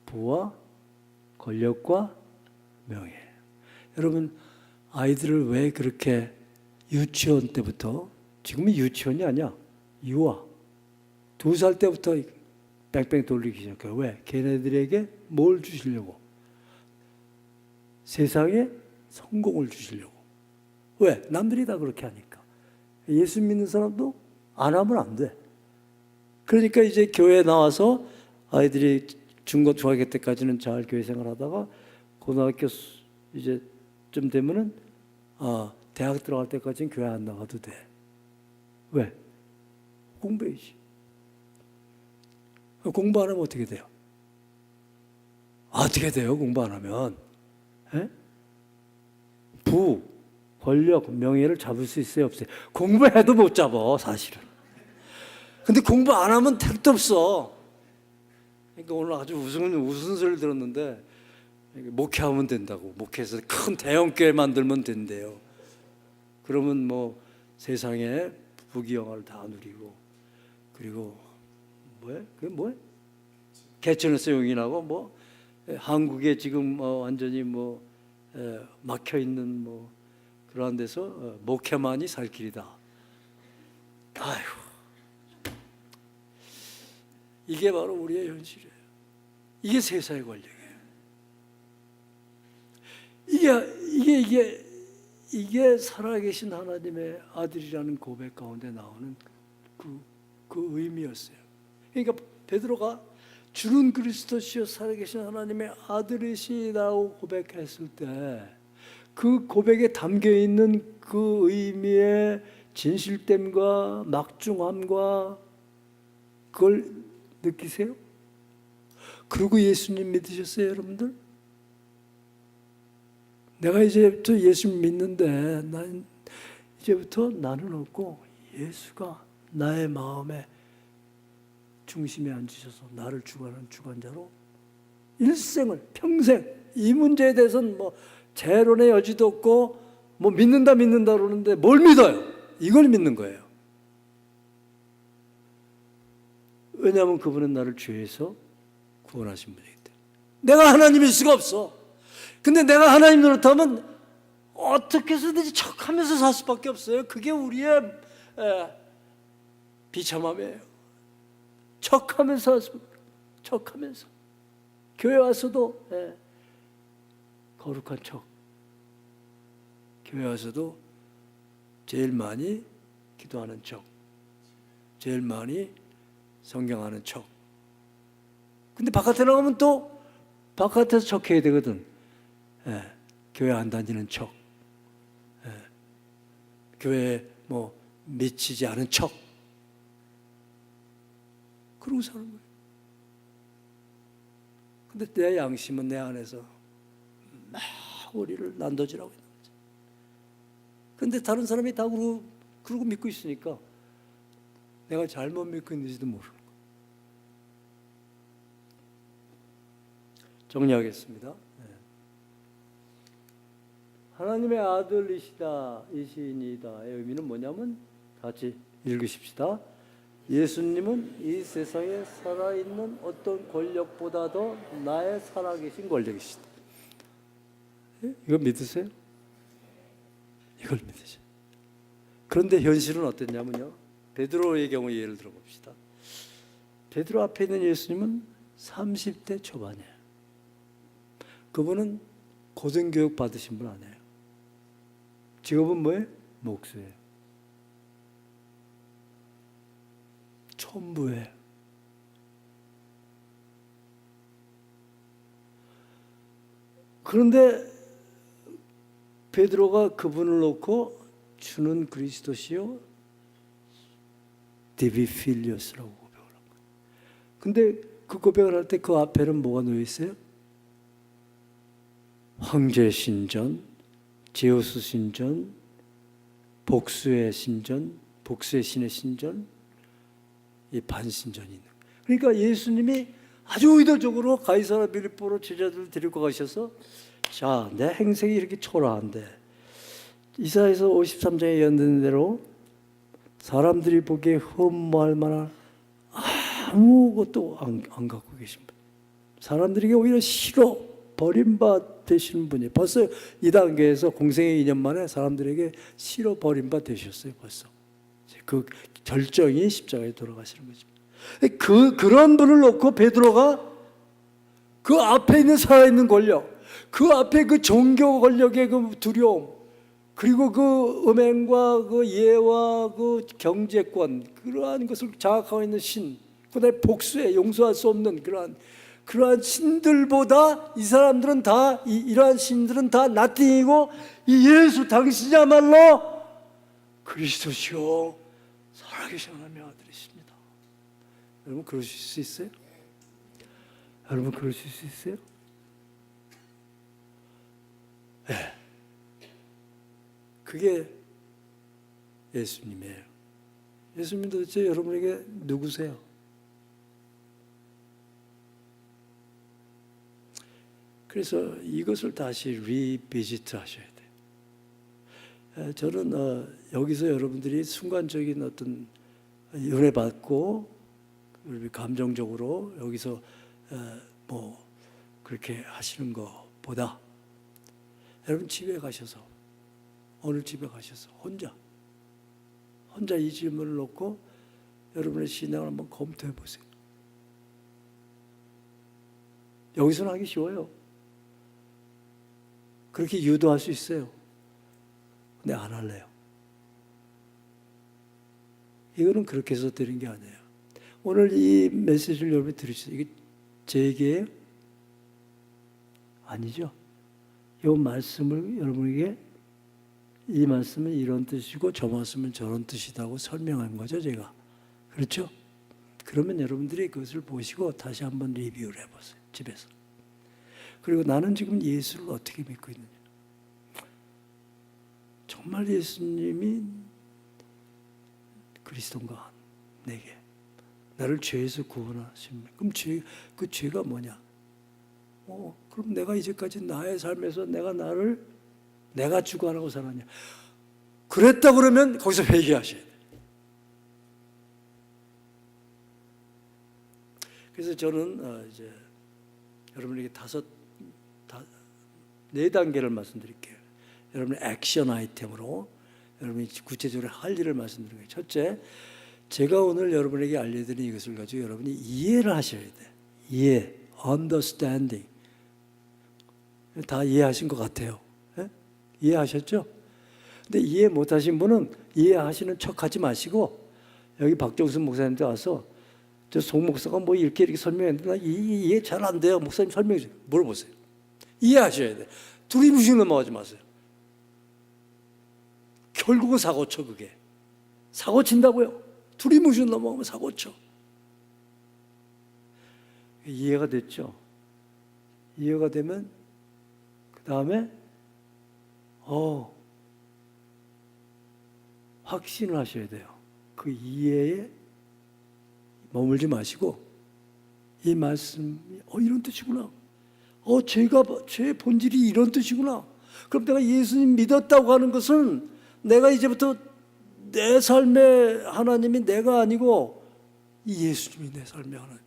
[SPEAKER 1] 부와 권력과 명예. 여러분, 아이들을 왜 그렇게 유치원 때부터, 지금은 유치원이 아니야, 유아, 2살 때부터 뺑뺑 돌리기 시작해요. 왜? 걔네들에게 뭘 주시려고? 세상에 성공을 주시려고. 왜? 남들이 다 그렇게 하니까. 예수 믿는 사람도 안 하면 안 돼. 그러니까 이제 교회에 나와서 아이들이 중고, 중학교 때까지는 잘 교회 생활하다가 고등학교 이제 좀 되면은 대학 들어갈 때까지는 교회 안 나가도 돼. 왜? 공부해야지. 공부 안 하면 어떻게 돼요? 어떻게 돼요? 공부 안 하면? 에? 부, 권력, 명예를 잡을 수 있어요? 없어요? 공부해도 못 잡아, 사실은. 근데 공부 안 하면 택도 없어. 그러니까 오늘 아주 웃은 소리를 들었는데, 목회하면 된다고. 목회해서 큰 대형교회 만들면 된대요. 그러면 뭐 세상에 부귀영화를 다 누리고, 그리고 뭐야? 그게 뭐야? 개천에서 용인하고 뭐 한국에 지금 완전히 뭐 막혀 있는 뭐 그러한 데서 목회만이 살 길이다. 아휴, 이게 바로 우리의 현실이에요. 이게 세상의 권력이에요. 이게 살아계신 하나님의 아들이라는 고백 가운데 나오는 그 의미였어요. 그러니까 베드로가 주는 그리스도시요 살아계신 하나님의 아들이시라고 고백했을 때 그 고백에 담겨있는 그 의미의 진실됨과 막중함과 그걸 느끼세요? 그리고 예수님 믿으셨어요, 여러분들? 내가 이제부터 예수 믿는데 난 이제부터 나는 없고 예수가 나의 마음에 중심에 앉으셔서 나를 주관하는 주관자로 일생을 평생 이 문제에 대해서는 뭐 재론의 여지도 없고 뭐 믿는다 그러는데 뭘 믿어요? 이걸 믿는 거예요. 왜냐하면 그분은 나를 죄에서 구원하신 분이기 때문에. 내가 하나님일 수가 없어. 근데 내가 하나님 노릇하면 어떻게 해서든지 척하면서 살 수밖에 없어요. 그게 우리의 비참함이에요. 척하면서 교회 와서도 거룩한 척, 교회 와서도 제일 많이 기도하는 척, 제일 많이 성경하는 척. 근데 바깥에 나가면 또 바깥에서 척해야 되거든. 교회 안 다니는 척, 교회에 뭐 미치지 않은 척, 그러고 사는 거예요. 근데 내 양심은 내 안에서 막 우리를 난도질하고 있는 거죠. 근데 다른 사람이 다 그러고 믿고 있으니까 내가 잘못 믿고 있는지도 모르는 거예요. 정리하겠습니다. 하나님의 아들이시다, 이시인이다의 의미는 뭐냐면 같이 읽으십시다. 예수님은 이 세상에 살아있는 어떤 권력보다도 나의 살아계신 권력이시다. 이거 믿으세요? 이걸 믿으세요. 그런데 현실은 어땠냐면요, 베드로의 경우 예를 들어봅시다. 베드로 앞에 있는 예수님은 30대 초반이에요. 그분은 고등교육 받으신 분 아니에요. 직업은 뭐예요? 목수예요. 촌부예요. 그런데 베드로가 그분을 놓고 주는 그리스도시요 디비필리오스라고 고백을 한 거예요. 근데 그 고백을 할 때 그 앞에는 뭐가 놓여 있어요? 황제 신전, 제우스 신전, 복수의 신전, 복수의 신의 신전, 이 반신전이 있는 거예요. 그러니까 예수님이 아주 의도적으로 가이사라 빌립보로 제자들을 데리고 가셔서 자, 내 행색이 이렇게 초라한데 이사야서 53장에 예언된 대로 사람들이 보기에 흠모할 만한 아무것도 안 갖고 계신 분, 사람들에게 오히려 싫어 버림받 되시는 분이 벌써 이 단계에서 공생의 2년 만에 사람들에게 싫어 버림받 되셨어요. 벌써 그 결정이 십자가에 돌아가시는 거죠. 그런 분을 놓고 베드로가 그 앞에 있는 살아있는 권력, 그 앞에 그 종교 권력의 그 두려움, 그리고 그 음행과 그 예와 그 경제권, 그러한 것을 장악하고 있는 신, 그다음에 복수에 용서할 수 없는 그러한 신들보다 이 사람들은 다 이러한 신들은 다 나띵이고 이 예수 당신이야말로 그리스도시요 살아계신 하나님의 아들이십니다. 여러분 그러실 수 있어요? 여러분 그러실 수 있어요? 네. 그게 예수님이에요. 예수님 도대체 여러분에게 누구세요? 그래서 이것을 다시 리비지트 하셔야 돼요. 저는 여기서 여러분들이 순간적인 어떤 은혜 받고 감정적으로 여기서 뭐 그렇게 하시는 것보다 여러분 집에 가셔서 어느 집에 가셔서 혼자 이 질문을 놓고 여러분의 신앙을 한번 검토해 보세요. 여기서는 하기 쉬워요. 그렇게 유도할 수 있어요. 근데 안 할래요. 이거는 그렇게 해서 드린 게 아니에요. 오늘 이 메시지를 여러분이 들으시죠. 이게 제 얘기예요? 아니죠. 이 말씀을 여러분에게 이 말씀은 이런 뜻이고 저 말씀은 저런 뜻이라고 설명한 거죠, 제가. 그렇죠? 그러면 여러분들이 그것을 보시고 다시 한번 리뷰를 해보세요, 집에서. 그리고 나는 지금 예수를 어떻게 믿고 있느냐. 정말 예수님이 그리스도인가, 내게 나를 죄에서 구원하신. 그럼 그 죄가 뭐냐? 그럼 내가 이제까지 나의 삶에서 내가 주관하고 살았냐? 그랬다 그러면 거기서 회개하셔야 돼요. 그래서 저는 이제 여러분에게 4단계를 말씀드릴게요. 여러분의 액션 아이템으로 여러분이 구체적으로 할 일을 말씀드리는 거예요. 첫째, 제가 오늘 여러분에게 알려드린 이것을 가지고 여러분이 이해를 하셔야 돼요. 이해, understanding. 다 이해하신 것 같아요. 네? 이해하셨죠? 근데 이해 못하신 분은 이해하시는 척하지 마시고 여기 박정순 목사님한테 와서 저 송 목사가 뭐 이렇게 설명했는데 나 이해 잘 안 돼요. 목사님 설명해 주세요. 물어보세요. 이해하셔야 돼요. 두리뭉실 넘어가지 마세요. 결국은 사고쳐 그게. 사고 친다고요. 두리뭉실 넘어가면 사고쳐. 이해가 됐죠? 이해가 되면 그 다음에 확신을 하셔야 돼요. 그 이해에 머물지 마시고 이 말씀이 이런 뜻이구나. 죄의 본질이 이런 뜻이구나. 그럼 내가 예수님 믿었다고 하는 것은 내가 이제부터 내 삶의 하나님이 내가 아니고 이 예수님이 내 삶의 하나님.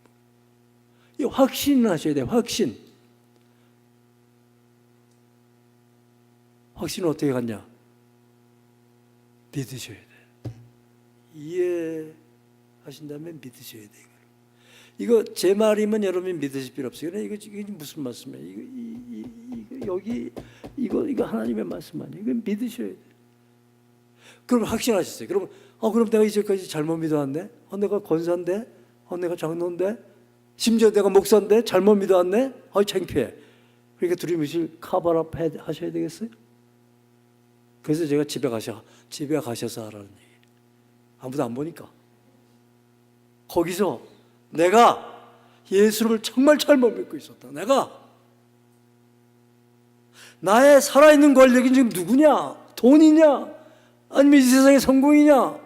[SPEAKER 1] 이 확신을 하셔야 돼요. 확신은 어떻게 갖냐? 믿으셔야 돼요. 이해하신다면 믿으셔야 돼요. 이거 제 말이면 여러분이 믿으실 필요 없어요. 이게 무슨 말씀이에요? 이거 하나님의 말씀 아니에요. 이거 믿으셔야 돼요. 그럼 확신하셨어요. 그럼 내가 이제까지 잘못 믿어왔네? 내가 권사인데? 내가 장로인데? 심지어 내가 목사인데? 잘못 믿어왔네? 창피해. 그러니까 두리무실 카바랍 하셔야 되겠어요? 그래서 제가 집에 가셔서 하라는 얘기예요. 아무도 안 보니까. 거기서 내가 예수를 정말 잘못 믿고 있었다. 내가 나의 살아있는 권력이 지금 누구냐? 돈이냐? 아니면 이 세상의 성공이냐?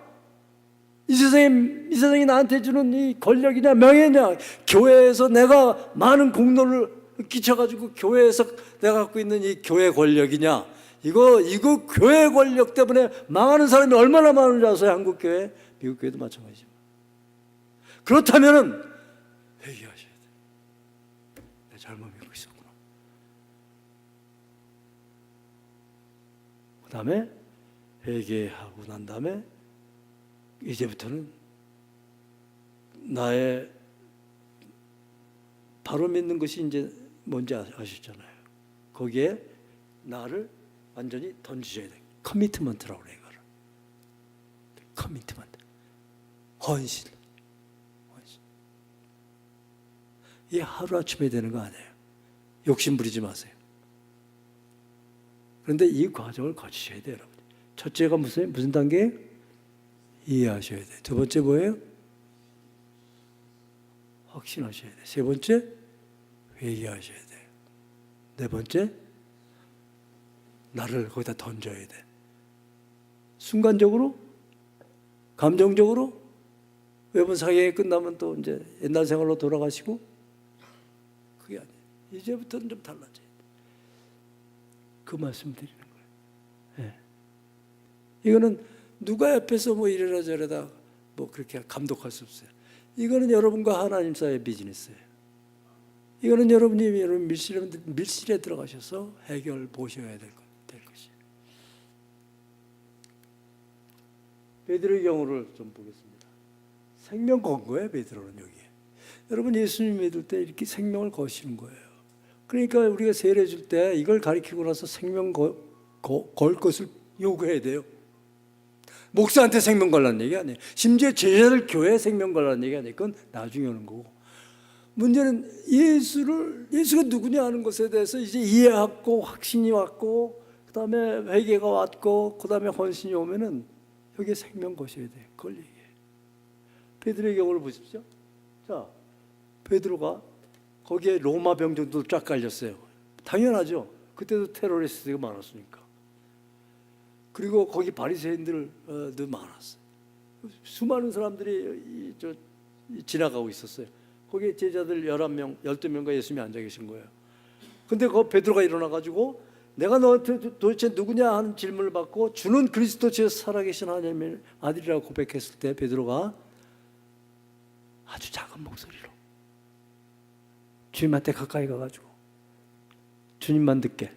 [SPEAKER 1] 이 세상이 나한테 주는 이 권력이냐? 명예냐? 교회에서 내가 많은 공로를 끼쳐가지고 교회에서 내가 갖고 있는 이 교회 권력이냐? 이거 교회 권력 때문에 망하는 사람이 얼마나 많은지 아세요? 한국 교회, 미국 교회도 마찬가지죠. 그렇다면은 회개하셔야 돼요. 내가 잘못 믿고 있었구나. 그 다음에 회개하고 난 다음에 이제부터는 나의 바로 믿는 것이 이제 뭔지 아시잖아요. 거기에 나를 완전히 던지셔야 돼요. 커미트먼트라고 그래요. 이거를. 커미트먼트. 헌신. 이게 하루아침에 되는 거 아니에요. 욕심 부리지 마세요. 그런데 이 과정을 거치셔야 돼요, 여러분. 첫째가 무슨 단계? 이해하셔야 돼요. 두 번째 뭐예요? 확신하셔야 돼요. 세 번째, 회개하셔야 돼요. 네 번째, 나를 거기다 던져야 돼. 순간적으로, 감정적으로, 외부 사경이 끝나면 또 이제 옛날 생활로 돌아가시고, 그게 아니에요. 이제부터는 좀 달라져야 돼. 그 말씀 드리는 거예요. 네. 이거는 누가 옆에서 뭐 이래라 저래라 뭐 그렇게 감독할 수 없어요. 이거는 여러분과 하나님 사이의 비즈니스예요. 이거는 여러분이 밀실에 들어가셔서 해결 보셔야 될 것이에요. 베드로의 경우를 좀 보겠습니다. 생명 건 거예요, 베드로는 여기에. 여러분 예수님 믿을 때 이렇게 생명을 거시는 거예요. 그러니까 우리가 세례 줄 때 이걸 가르치고 나서 생명 걸 것을 요구해야 돼요. 목사한테 생명 걸라는 얘기 아니에요. 심지어 제자들 교회에 생명 걸라는 얘기 아니에요. 그건 나중에 오는 거고. 문제는 예수가 누구냐 하는 것에 대해서 이제 이해하고 확신이 왔고 그 다음에 회개가 왔고 그 다음에 헌신이 오면은 여기에 생명 거셔야 돼요. 그걸 얘기해요. 베드로의 경우를 보십시오. 자, 베드로가 거기에 로마 병정도 쫙 깔렸어요. 당연하죠. 그때도 테러리스트가 많았으니까. 그리고 거기 바리새인들도 많았어요. 수많은 사람들이 지나가고 있었어요. 거기에 제자들 11명, 12명과 예수님이 앉아 계신 거예요. 근데 그 베드로가 일어나가지고 내가 너한테 도대체 누구냐 하는 질문을 받고 주는 그리스도 제 살아계신 하나님의 아들이라고 고백했을 때 베드로가 아주 작은 목소리로 주님한테 가까이 가가지고 주님만 듣게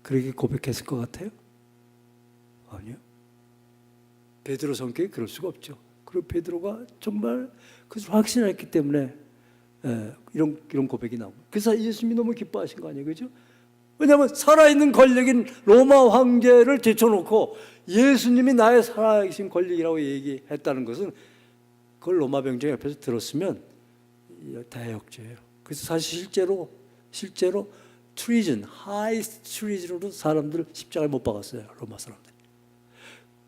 [SPEAKER 1] 그렇게 고백했을 것 같아요? 아니요. 베드로 성격이 그럴 수가 없죠. 그리고 베드로가 정말 그것을 확신했기 때문에 이런 고백이 나오고 그래서 예수님이 너무 기뻐하신 거 아니에요, 그죠? 왜냐하면 살아있는 권력인 로마 황제를 제쳐놓고 예수님이 나의 살아계신 권력이라고 얘기했다는 것은 그걸 로마 병정 옆에서 들었으면 대역죄예요. 그래서 사실 실제로 트리전, 하이스트 트리전으로 사람들 십자가에 못 박았어요, 로마 사람들.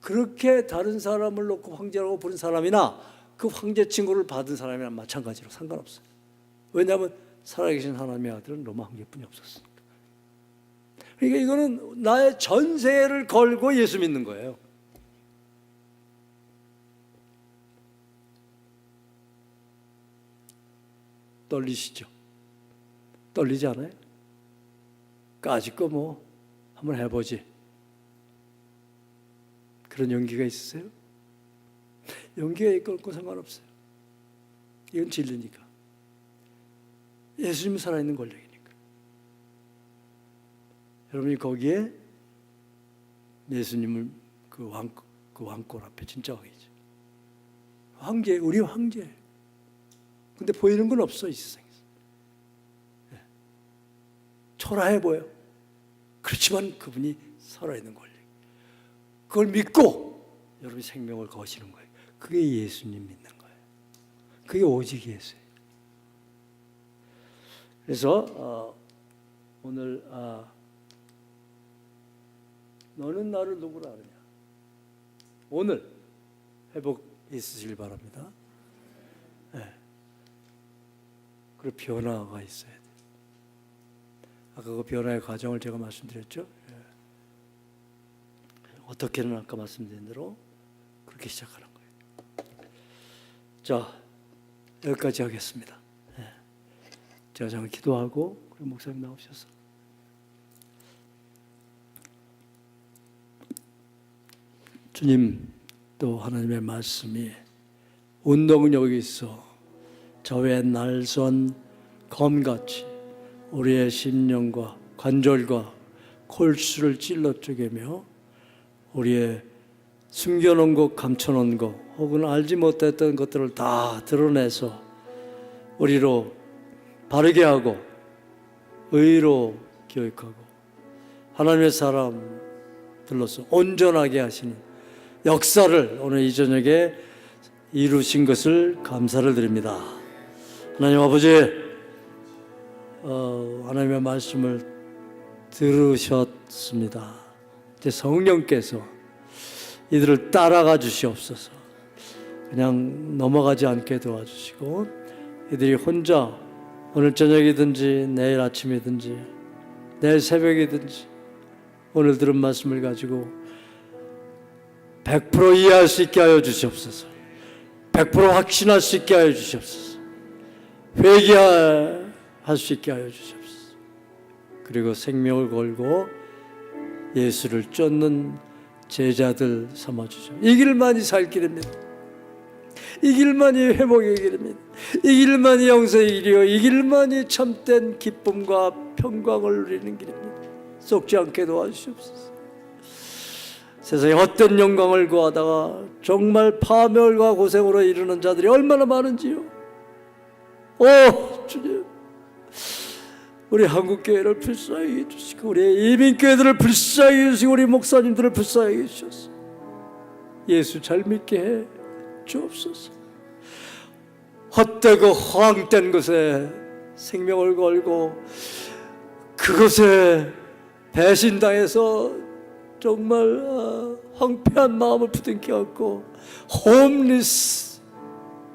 [SPEAKER 1] 그렇게 다른 사람을 놓고 황제라고 부른 사람이나 그 황제 칭호를 받은 사람이나 마찬가지로 상관없어요. 왜냐하면 살아계신 하나님의 아들은 로마 황제뿐이 없었으니까. 그러니까 이거는 나의 전세를 걸고 예수 믿는 거예요. 떨리시죠? 떨리지 않아요? 까짓 거 뭐 한번 해보지. 그런 용기가 있으세요? 용기가 있고 없고 상관없어요. 이건 진리니까. 예수님이 살아있는 권력이니까. 여러분이 거기에 예수님을 그 왕골 앞에 진짜 왕이죠. 황제, 우리 황제. 근데 보이는 건 없어, 이 세상에서. 초라해 보여. 그렇지만 그분이 살아있는 권리. 그걸 믿고 여러분이 생명을 거시는 거예요. 그게 예수님 믿는 거예요. 그게 오직 예수예요. 그래서 오늘 너는 나를 누구라 하느냐. 오늘 회복 있으시길 바랍니다. 네. 그리고 변화가 있어야 돼요. 아까 그 변화의 과정을 제가 말씀드렸죠. 네. 어떻게는 아까 말씀드린 대로 그렇게 시작하는 거예요. 자, 여기까지 하겠습니다. 네. 제가 잠깐 기도하고 그리고 목사님 나오셔서 주님, 또 하나님의 말씀이 운동력이 있어 저의 날선 검같이 우리의 심령과 관절과 골수를 찔러 쪼개며 우리의 숨겨놓은 것, 감춰놓은 것 혹은 알지 못했던 것들을 다 드러내서 우리로 바르게 하고 의로 교육하고 하나님의 사람들로서 온전하게 하시는 역사를 오늘 이 저녁에 이루신 것을 감사를 드립니다. 하나님 아버지, 하나님의 말씀을 들으셨습니다. 이제 성령께서 이들을 따라가 주시옵소서. 그냥 넘어가지 않게 도와주시고 이들이 혼자 오늘 저녁이든지 내일 아침이든지 내일 새벽이든지 오늘 들은 말씀을 가지고 100% 이해할 수 있게 하여 주시옵소서. 100% 확신할 수 있게 하여 주시옵소서. 회개할 수 있게 하여 주시옵소서. 그리고 생명을 걸고 예수를 쫓는 제자들 삼아주시옵소서. 이 길만이 살 길입니다. 이 길만이 회복의 길입니다. 이 길만이 영생의 길이요 이 길만이 참된 기쁨과 평강을 누리는 길입니다. 속지 않게 도와주시옵소서. 세상에 헛된 영광을 구하다가 정말 파멸과 고생으로 이르는 자들이 얼마나 많은지요. 오 주님, 우리 한국교회를 불쌍히 해주시고 우리 이민교회들을 불쌍히 해주시고 우리 목사님들을 불쌍히 해주셔서 예수 잘 믿게 해 주옵소서. 헛되고 허황된 것에 생명을 걸고 그것에 배신당해서 정말 황폐한 마음을 부둥켜 안고 홈리스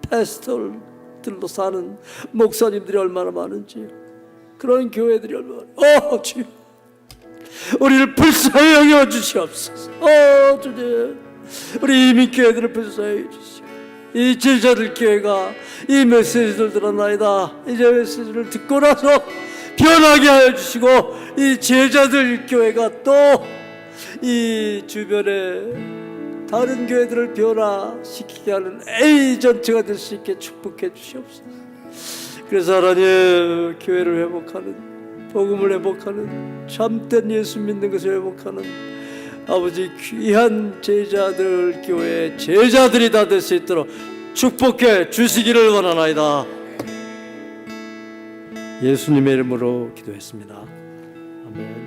[SPEAKER 1] 패스터들로 사는 목사님들이 얼마나 많은지, 그런 교회들이 얼마나 주여 우리를 불쌍히 여겨 주시옵소서. 주님, 우리 이민교회들을 불쌍히 해주시오. 이 제자들 교회가 이 메시지를 들었나이다. 이제 메시지를 듣고 나서 변하게 하여 주시고 이 제자들 교회가 또 이 주변에 다른 교회들을 변화시키게 하는 에이전트가 될 수 있게 축복해 주시옵소서. 그래서 하나님, 교회를 회복하는, 복음을 회복하는, 참된 예수 믿는 것을 회복하는 아버지 귀한 제자들 교회의 제자들이 다 될 수 있도록 축복해 주시기를 원하나이다. 예수님의 이름으로 기도했습니다. 아멘.